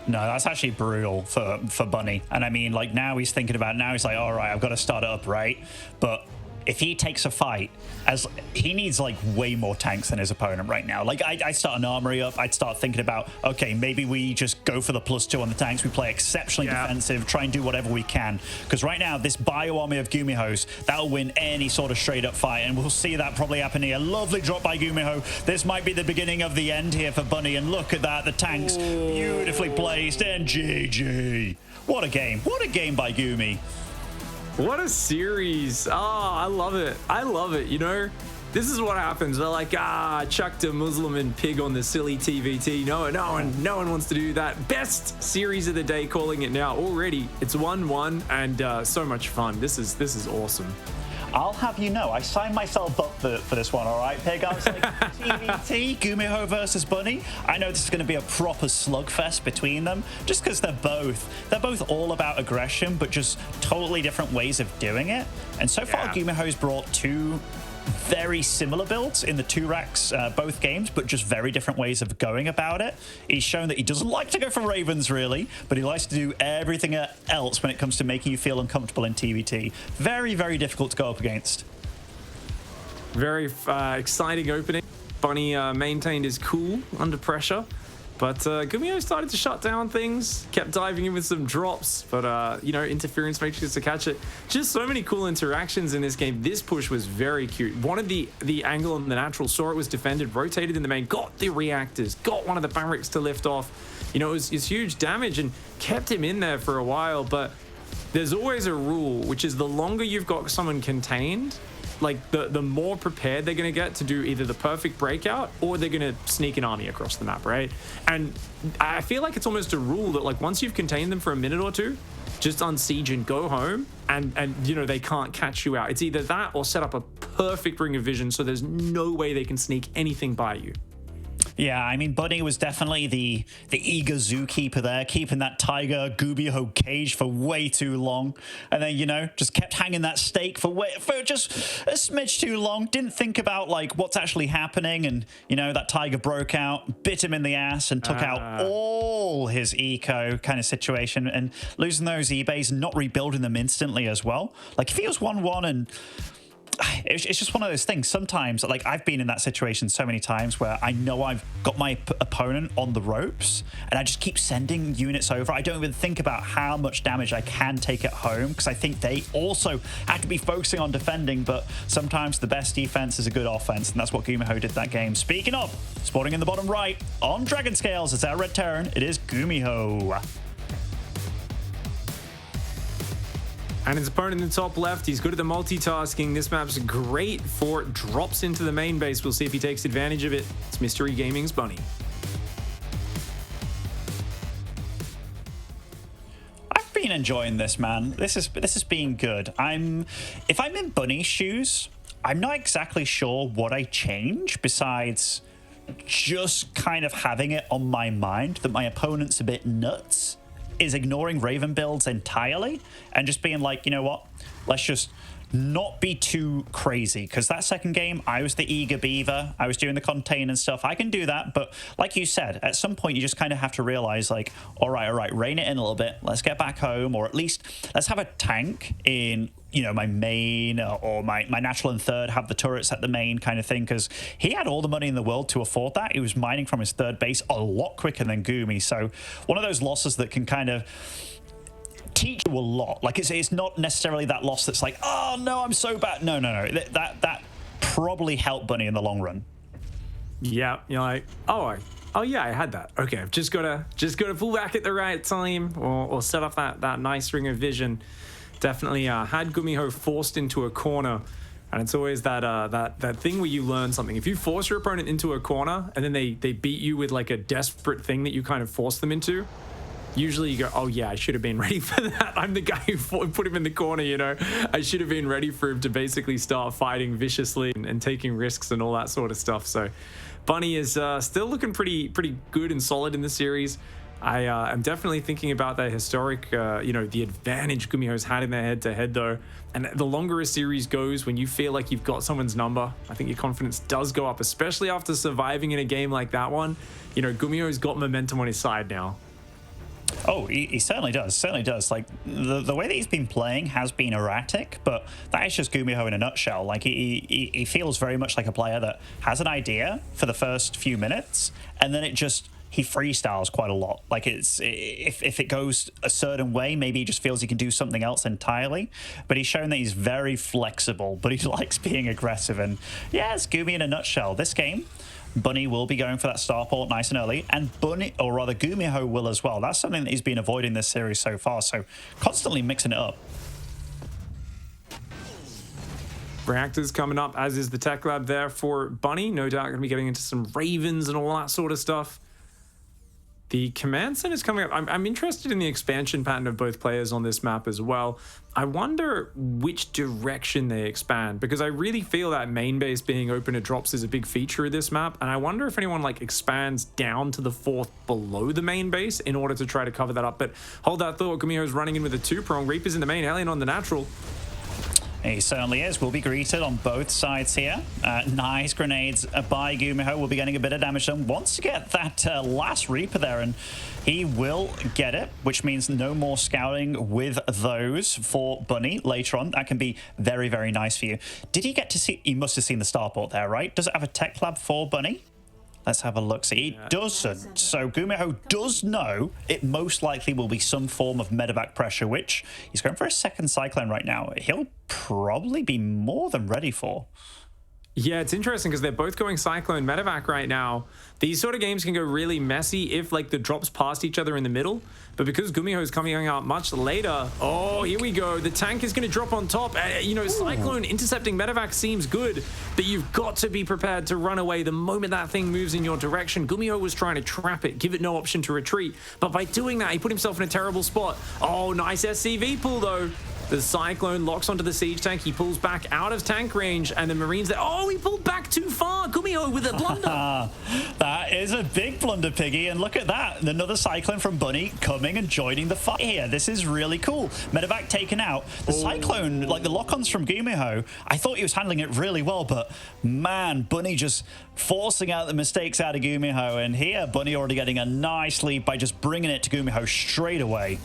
No, that's actually brutal for Bunny. And I mean, like, now he's thinking about, now he's like, all right, I've got to start it up, right? But if he takes a fight, as he needs like way more tanks than his opponent right now. Like I'd start an armory up. I'd start thinking about, okay, maybe we just go for the +2 on the tanks. We play exceptionally defensive, try and do whatever we can. Because right now, this bio army of GuMihos, that'll win any sort of straight up fight. And we'll see that probably happen here. Lovely drop by GuMiho. This might be the beginning of the end here for Bunny. And look at that, the tanks beautifully placed. And GG. What a game. What a game by Gumi. What a series. Oh, I love it. I love it. You know, this is what happens. They're like, chucked a Muslim and pig on the silly TVT. No one wants to do that. Best series of the day, calling it now. Already, it's 1-1 and so much fun. This is awesome. I'll have you know, I signed myself up for this one, all right, Pig? I was like, TVT, GuMiho versus Bunny. I know this is going to be a proper slugfest between them, just because they're both all about aggression, but just totally different ways of doing it. And so far, GuMiho's brought two very similar builds in the 2 racks, both games, but just very different ways of going about it. He's shown that he doesn't like to go for Ravens, really, but he likes to do everything else when it comes to making you feel uncomfortable in TVT. Very, very difficult to go up against. Very exciting opening. Bunny maintained his cool under pressure. But GuMiho started to shut down things, kept diving in with some drops, but, you know, interference matrix to catch it. Just so many cool interactions in this game. This push was very cute. Wanted the angle on the natural, saw it was defended, rotated in the main, got the reactors, got one of the barracks to lift off. You know, it was huge damage and kept him in there for a while, but there's always a rule, which is the longer you've got someone contained, like the more prepared they're going to get to do either the perfect breakout or they're going to sneak an army across the map, right? And I feel like it's almost a rule that like once you've contained them for a minute or two, just unsiege and go home and you know, they can't catch you out. It's either that or set up a perfect ring of vision so there's no way they can sneak anything by you. Yeah, I mean, Bunny was definitely the eager zookeeper there, keeping that tiger GuMiho cage for way too long. And then, you know, just kept hanging that stake for just a smidge too long. Didn't think about, like, what's actually happening. And, you know, that tiger broke out, bit him in the ass, and took out all his eco kind of situation. And losing those eBays and not rebuilding them instantly as well. Like, if he was 1-1 and it's just one of those things. Sometimes, like, I've been in that situation so many times where I know I've got my opponent on the ropes and I just keep sending units over. I don't even think about how much damage I can take at home because I think they also have to be focusing on defending, but sometimes the best defense is a good offense, and that's what GuMiho did that game. Speaking of, spawning in the bottom right on Dragon Scales, it's our Red Terran. It is GuMiho. And his opponent in the top left, he's good at the multitasking. This map's great for drops into the main base. We'll see if he takes advantage of it. It's Mystery Gaming's Bunny. I've been enjoying this, man. This has been good. If I'm in Bunny's shoes, I'm not exactly sure what I change besides just kind of having it on my mind that my opponent's a bit nuts. Is ignoring Raven builds entirely and just being like, you know what, let's just not be too crazy, because that second game I was the eager beaver, I was doing the contain and stuff. I can do that, but like you said, at some point you just kind of have to realize, like, all right, rein it in a little bit, let's get back home, or at least let's have a tank in, you know, my main or my natural and third, have the turrets at the main kind of thing, because he had all the money in the world to afford that. He was mining from his third base a lot quicker than Gumi. So one of those losses that can kind of teach you a lot. Like, it's not necessarily that loss that's like, oh no, I'm so bad. No. That probably helped Bunny in the long run. Yeah, you're like, oh yeah, I had that. Okay, I've just gotta pull back at the right time or set up that nice ring of vision. Definitely had GuMiho forced into a corner. And it's always that thing where you learn something. If you force your opponent into a corner and then they beat you with like a desperate thing that you kind of force them into, usually you go, oh yeah, I should have been ready for that. I'm the guy who put him in the corner, you know. I should have been ready for him to basically start fighting viciously and taking risks and all that sort of stuff. So Bunny is still looking pretty good and solid in the series. I am definitely thinking about that historic, the advantage GuMiho's had in their head-to-head though. And the longer a series goes, when you feel like you've got someone's number, I think your confidence does go up, especially after surviving in a game like that one. You know, GuMiho's got momentum on his side now. Oh, he certainly does. Like, the way that he's been playing has been erratic, but that is just GuMiho in a nutshell. Like, he feels very much like a player that has an idea for the first few minutes, and then he freestyles quite a lot. Like, if it goes a certain way, maybe he just feels he can do something else entirely. But he's shown that he's very flexible, but he likes being aggressive. And yeah, it's Gumi in a nutshell. This game, Bunny will be going for that starport nice and early, and GuMiho will as well. That's something that he's been avoiding this series so far, so constantly mixing it up. Reactors coming up, as is the tech lab there for Bunny. No doubt going to be getting into some Ravens and all that sort of stuff. The command center is coming up. I'm interested in the expansion pattern of both players on this map as well. I wonder which direction they expand, because I really feel that main base being open to drops is a big feature of this map. And I wonder if anyone like expands down to the fourth below the main base in order to try to cover that up. But hold that thought. GuMiho's running in with a two-prong. Reaper's in the main, Alien on the natural. He certainly is. Will be greeted on both sides here. Nice grenades by GuMiho. Will be getting a bit of damage done. Wants to get that last Reaper there, and he will get it, which means no more scouting with those for Bunny later on. That can be very, very nice for you. Did he get to see? He must have seen the starport there, right? Does it have a tech lab for Bunny? Let's have a look. See, it doesn't. So GuMiho does know it most likely will be some form of medevac pressure, which he's going for a second Cyclone right now. He'll probably be more than ready for. Yeah, it's interesting because they're both going Cyclone medevac right now. These sort of games can go really messy if like the drops past each other in the middle. But because GuMiho is coming out much later, oh, here we go. The tank is going to drop on top. Cyclone intercepting medevac seems good, but you've got to be prepared to run away the moment that thing moves in your direction. GuMiho was trying to trap it, give it no option to retreat. But by doing that, he put himself in a terrible spot. Oh, nice SCV pull though. The Cyclone locks onto the siege tank. He pulls back out of tank range, and the Marines there. Oh, he pulled back too far. GuMiho with a blunder. That is a big blunder, Piggy. And look at that. Another Cyclone from Bunny coming and joining the fight here. This is really cool. Medevac taken out. The Cyclone, like the lock-ons from GuMiho, I thought he was handling it really well, but man, Bunny just forcing out the mistakes out of GuMiho. And here, Bunny already getting a nice lead by just bringing it to GuMiho straight away.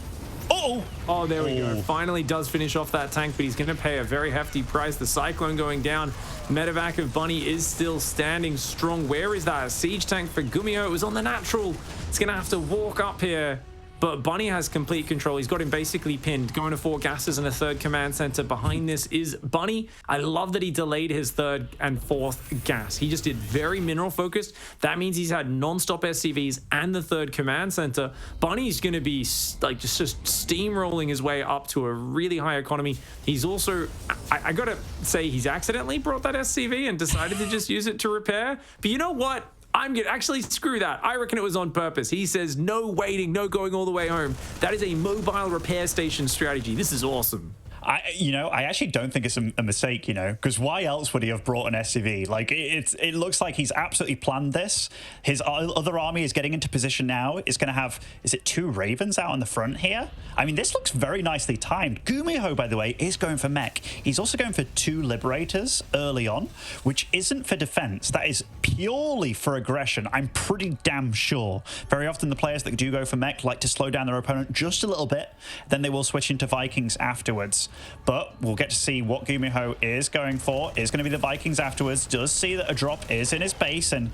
Oh, there we go. Finally does finish off that tank, but he's going to pay a very hefty price. The Cyclone going down. Medevac of Bunny is still standing strong. Where is that siege tank for GuMiho? It was on the natural. It's going to have to walk up here. But Bunny has complete control. He's got him basically pinned, going to 4 gases and a third command center. Behind this is Bunny. I love that he delayed his third and fourth gas. He just did very mineral focused. That means he's had non-stop SCVs and the third command center. Bunny's going to be like just steamrolling his way up to a really high economy. He's also, I got to say, he's accidentally brought that SCV and decided to just use it to repair. But you know what? I'm gonna actually screw that. I reckon it was on purpose. He says no waiting, no going all the way home. That is a mobile repair station strategy. This is awesome. I actually don't think it's a mistake, because why else would he have brought an SCV? Like, it looks like he's absolutely planned this. His other army is getting into position now. It's going to have, is it 2 Ravens out on the front here? I mean, this looks very nicely timed. GuMiho, by the way, is going for mech. He's also going for 2 Liberators early on, which isn't for defense. That is purely for aggression. I'm pretty damn sure. Very often the players that do go for mech like to slow down their opponent just a little bit. Then they will switch into Vikings afterwards. But we'll get to see what GuMiho is going for. Is going to be the Vikings afterwards. Does see that a drop is in his base, and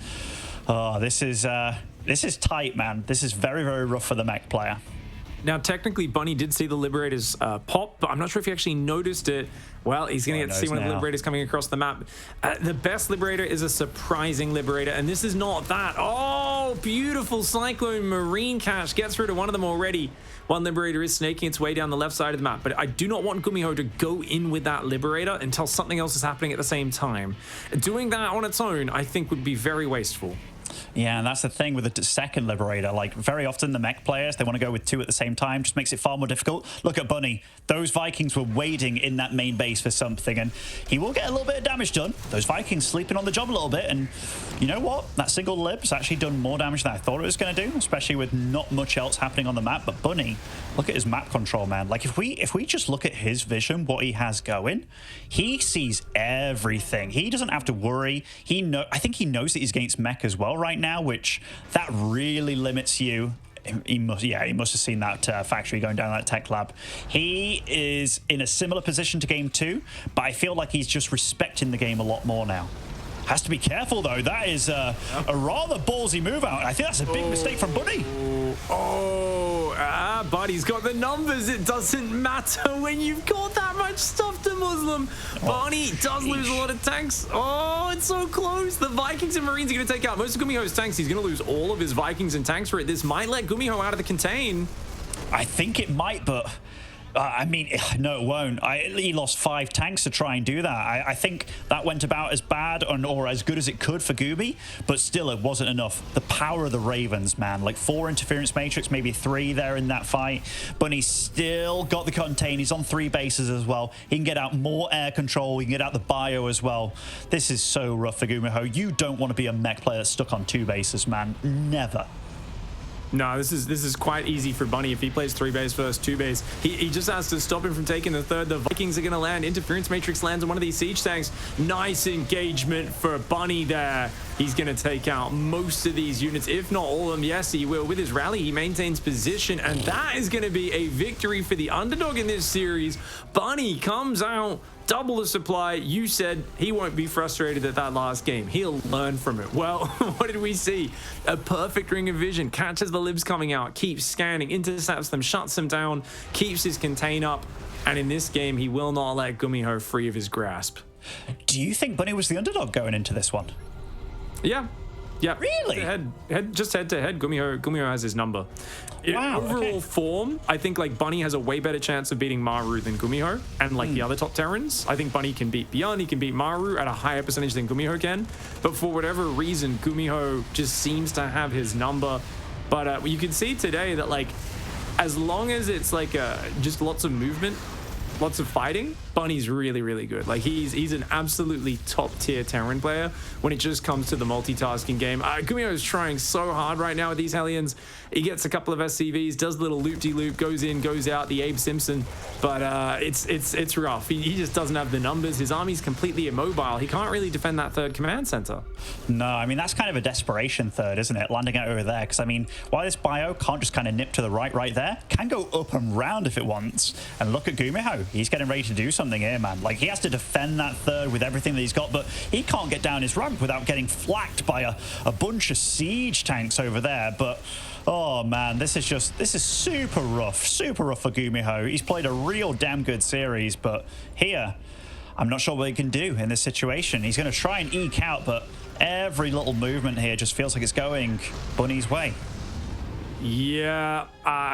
this is tight, man. This is very, very rough for the mech player. Now, technically, Bunny did see the Liberators pop, but I'm not sure if he actually noticed it. Well, he's going to get to see one of the Liberators coming across the map. The best Liberator is a surprising Liberator, and this is not that. Oh, beautiful Cyclone Marine catch. Gets rid of one of them already. One Liberator is snaking its way down the left side of the map, but I do not want GuMiho to go in with that Liberator until something else is happening at the same time. Doing that on its own, I think, would be very wasteful. Yeah, and that's the thing with the second Liberator. Like, very often the mech players, they want to go with two at the same time, just makes it far more difficult. Look at Bunny. Those Vikings were waiting in that main base for something, and he will get a little bit of damage done. Those Vikings sleeping on the job a little bit, and you know what? That single Lib's actually done more damage than I thought it was going to do, especially with not much else happening on the map. But Bunny, look at his map control, man. Like, if we just look at his vision, what he has going, he sees everything. He doesn't have to worry. I think he knows that he's against mech as well right now, which that really limits you. He must have seen that factory going down that tech lab. He is in a similar position to game 2, but I feel like he's just respecting the game a lot more now. Has to be careful though. That is a rather ballsy move out. I think that's a big mistake from Bunny. Buddy's got the numbers. It doesn't matter when you've got that much stuff to Muslim. Bunny does lose a lot of tanks. Oh, it's so close. The Vikings and Marines are going to take out most of GuMiho's tanks. He's going to lose all of his Vikings and tanks for it. This might let GuMiho out of the contain. I think it might, but I mean, no, it won't. He lost 5 tanks to try and do that. I think that went about as bad or as good as it could for Gumi, but still, it wasn't enough. The power of the Ravens, man. Like 4 interference matrix, maybe 3 there in that fight, but he's still got the contain. He's on 3 bases as well. He can get out more air control. He can get out the bio as well. This is so rough for GuMiho. You don't want to be a mech player that's stuck on 2 bases, man. Never. No, this is quite easy for Bunny. If he plays 3 base versus 2 base, he just has to stop him from taking the third. The Vikings are going to land. Interference Matrix lands on one of these siege tanks. Nice engagement for Bunny there. He's going to take out most of these units, if not all of them. Yes, he will. With his rally, he maintains position, and that is going to be a victory for the underdog in this series. Bunny comes out. Double the supply. You said he won't be frustrated at that last game. He'll learn from it. Well, what did we see? A perfect ring of vision. Catches the libs coming out, keeps scanning, intercepts them, shuts them down, keeps his contain up. And in this game, he will not let GuMiho free of his grasp. Do you think Bunny was the underdog going into this one? Yeah. Yeah. Really? Just head to head. GuMiho has his number. Wow, Overall form, I think like Bunny has a way better chance of beating Maru than GuMiho, and like the other top Terrans. I think Bunny can beat Beyond, he can beat Maru at a higher percentage than GuMiho can. But for whatever reason, GuMiho just seems to have his number. But you can see today that like, as long as it's like just lots of movement, lots of fighting, Bunny's really, really good. Like he's an absolutely top tier Terran player when it just comes to the multitasking game. GuMiho is trying so hard right now with these Hellions. He gets a couple of SCVs, does a little loop-de-loop, goes in, goes out, the Abe Simpson, but it's rough. He just doesn't have the numbers. His army's completely immobile. He can't really defend that third command center. No, I mean, that's kind of a desperation third, isn't it? Landing out over there, because I mean, while this bio can't just kind of nip to the right there, can go up and round if it wants. And look at GuMiho. He's getting ready to do something here, man. Like, he has to defend that third with everything that he's got, but he can't get down his ramp without getting flacked by a bunch of siege tanks over there. But oh man, this is super rough for GuMiho. He's played a real damn good series, but here, I'm not sure what he can do in this situation. He's going to try and eke out, but every little movement here just feels like it's going Bunny's way. Yeah,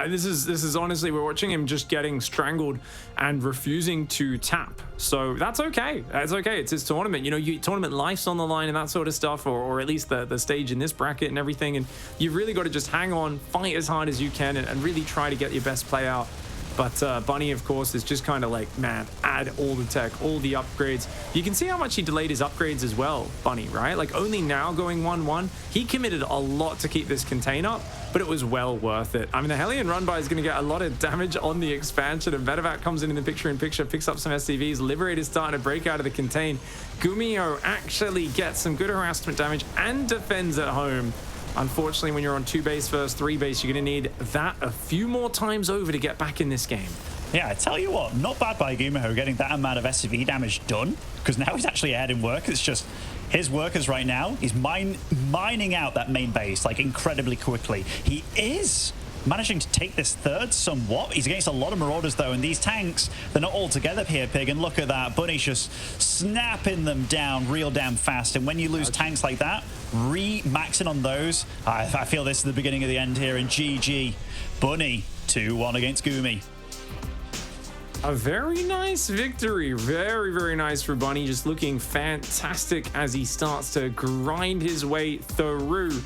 this is honestly, we're watching him just getting strangled and refusing to tap. So that's okay. That's okay. It's his tournament. You know, tournament life's on the line and that sort of stuff, or at least the stage in this bracket and everything. And you've really got to just hang on, fight as hard as you can, and really try to get your best play out. But Bunny, of course, is just kind of like, man, add all the tech, all the upgrades. You can see how much he delayed his upgrades as well, Bunny, right? Like, only now going 1-1. He committed a lot to keep this contain up, but it was well worth it. I mean, the Hellion run-by is going to get a lot of damage on the expansion, and Medevac comes in the picture-in-picture, picks up some SCVs. Liberator's starting to break out of the contain. GuMiho actually gets some good harassment damage and defends at home. Unfortunately, when you're on 2 base versus 3 base, you're going to need that a few more times over to get back in this game. Yeah, I tell you what, not bad by GuMiho getting that amount of SCV damage done, because now he's actually ahead in work. It's just his workers right now, he's mining out that main base like incredibly quickly. He is managing to take this third somewhat. He's against a lot of Marauders, though, and these tanks, they're not all together here, Pig, and look at that. Bunny's just snapping them down real damn fast, and when you lose tanks like that, re-maxing on those, I feel this is the beginning of the end here, and GG. Bunny, 2-1 against Gumi. A very nice victory. Very, very nice for Bunny. Just looking fantastic as he starts to grind his way through.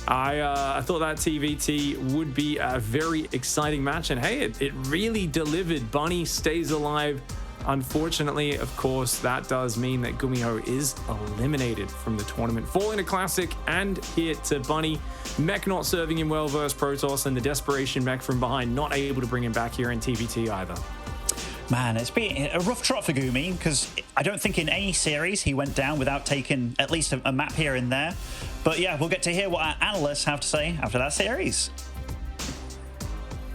I thought that TVT would be a very exciting match. And hey, it really delivered. Bunny stays alive. Unfortunately, of course, that does mean that GuMiho is eliminated from the tournament. Falling to Classic and hit to Bunny. Mech not serving him well versus Protoss, and the desperation Mech from behind not able to bring him back here in TVT either. Man, it's been a rough trot for Gumi, because I don't think in any series he went down without taking at least a map here and there. But yeah, we'll get to hear what our analysts have to say after that series.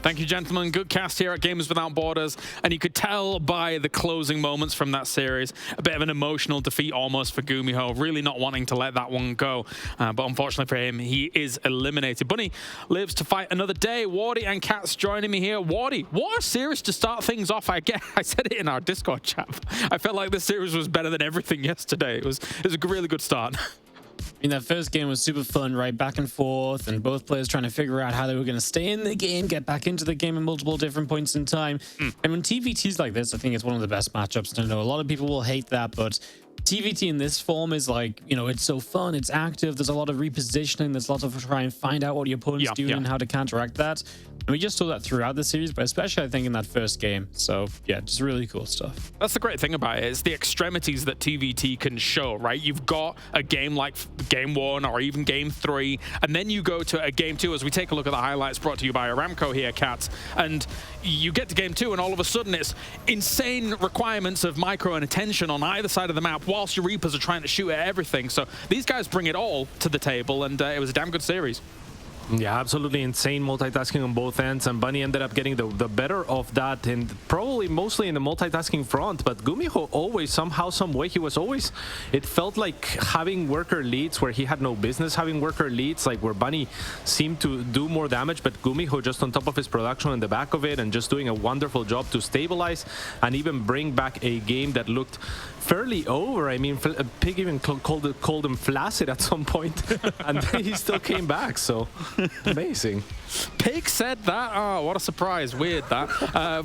Thank you, gentlemen. Good cast here at Gamers Without Borders. And you could tell by the closing moments from that series, a bit of an emotional defeat almost for GuMiho, really not wanting to let that one go. But unfortunately for him, he is eliminated. Bunny lives to fight another day. Wardy and Cats joining me here. Wardy, what a series to start things off. I said it in our Discord chat. I felt like this series was better than everything yesterday. It was a really good start. I mean, that first game was super fun, right? Back and forth, and both players trying to figure out how they were going to stay in the game, get back into the game at multiple different points in time. And when TVTs like this, I think it's one of the best matchups to know. A lot of people will hate that, but TVT in this form is like, you know, it's so fun, it's active, there's a lot of repositioning, there's lots of try and find out what your opponent's doing and how to counteract that. And we just saw that throughout the series, but especially I think in that first game. So yeah, just really cool stuff. That's the great thing about it. It's the extremities that TVT can show, right? You've got a game like game 1 or even game 3, and then you go to a game 2 as we take a look at the highlights brought to you by Aramco here, Cats, and you get to game 2 and all of a sudden it's insane requirements of micro and attention on either side of the map whilst your Reapers are trying to shoot at everything. So these guys bring it all to the table, and it was a damn good series. Yeah, absolutely insane multitasking on both ends, and Bunny ended up getting the better of that, and probably mostly in the multitasking front. But GuMiho always, somehow, some way, it felt like having worker leads where he had no business having worker leads, like where Bunny seemed to do more damage, but GuMiho just on top of his production in the back of it and just doing a wonderful job to stabilize and even bring back a game that looked fairly over. I mean, Pig even called him flaccid at some point, and then he still came back, so amazing. Pig said that? Oh, what a surprise. Weird, that.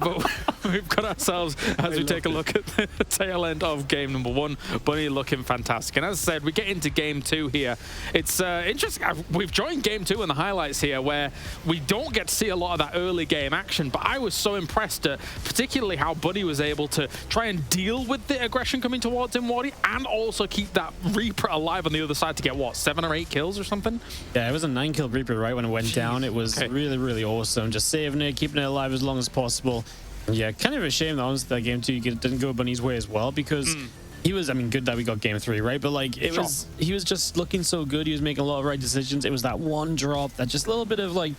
But we've got ourselves, as we take a look at the tail end of game number 1, Bunny looking fantastic. And as I said, we get into game 2 here. It's interesting. We've joined game 2 in the highlights here, where we don't get to see a lot of that early game action, but I was so impressed at particularly how Bunny was able to try and deal with the aggression coming towards him, Wardy, and also keep that Reaper alive on the other side to get, what, 7 or 8 kills or something? Yeah, it was a 9-kill Reaper right when it went down. It was really, really awesome. Just saving it, keeping it alive as long as possible. And yeah, kind of a shame that honestly that game 2 didn't go Bunny's way as well, because he was, I mean, good that we got game 3, right? But like, he was just looking so good. He was making a lot of right decisions. It was that one drop, that just little bit of like,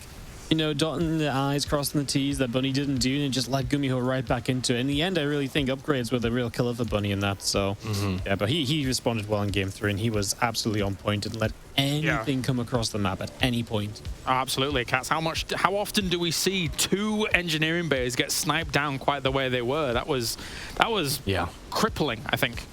you know, dotting the I's, crossing the T's that Bunny didn't do, and it just led GuMiho right back into it. In the end, I really think upgrades were the real killer for Bunny in that. So, yeah, but he responded well in game 3, and he was absolutely on point and let anything come across the map at any point. Absolutely, Cats. How often do we see 2 engineering bays get sniped down quite the way they were? That was crippling, I think.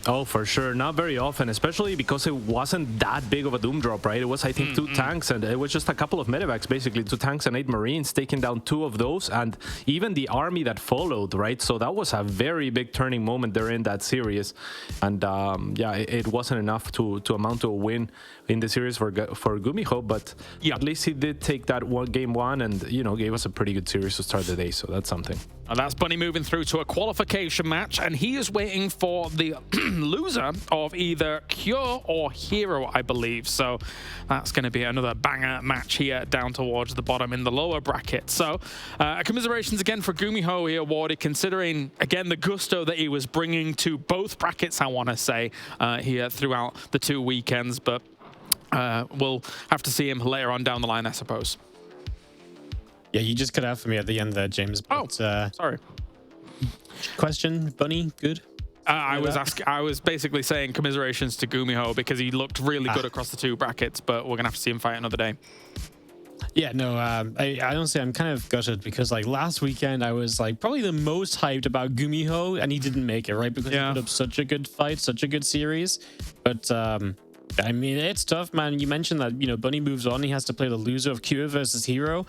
Oh, for sure. Not very often, especially because it wasn't that big of a doom drop, right? It was, I think, 2 tanks, and it was just a couple of medevacs, basically 2 tanks and 8 Marines, taking down 2 of those, and even the army that followed, right? So that was a very big turning moment there in that series, and yeah, it wasn't enough to amount to a win in the series for GuMiho, but at least he did take that game 1 and, you know, gave us a pretty good series to start the day, so that's something. And that's Bunny moving through to a qualification match, and he is waiting for the loser of either Cure or Hero, I believe. So that's going to be another banger match here down towards the bottom in the lower bracket. So commiserations again for GuMiho here, Wardy, considering, again, the gusto that he was bringing to both brackets, I want to say, here throughout the 2 weekends. But we'll have to see him later on down the line, I suppose. Yeah, you just cut out for me at the end there, James. But, sorry. Question, Bunny, good? I was basically saying commiserations to GuMiho because he looked really good across the 2 brackets, but we're gonna have to see him fight another day. Yeah, no, I honestly, I'm kind of gutted because like last weekend I was like probably the most hyped about GuMiho and he didn't make it, right? Because he put up such a good fight, such a good series. But I mean, it's tough, man. You mentioned that, you know, Bunny moves on. He has to play the loser of Kira versus Hero.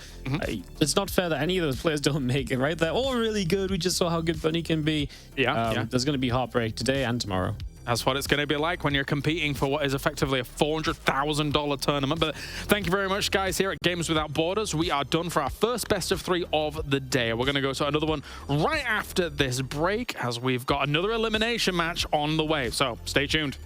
It's not fair that any of those players don't make it, right? They're all really good. We just saw how good Bunny can be. There's going to be heartbreak today and tomorrow. That's what it's going to be like when you're competing for what is effectively a $400,000 tournament. But thank you very much, guys, here at Gamers Without Borders. We are done for our first best of 3 of the day. We're going to go to another one right after this break as we've got another elimination match on the way. So stay tuned.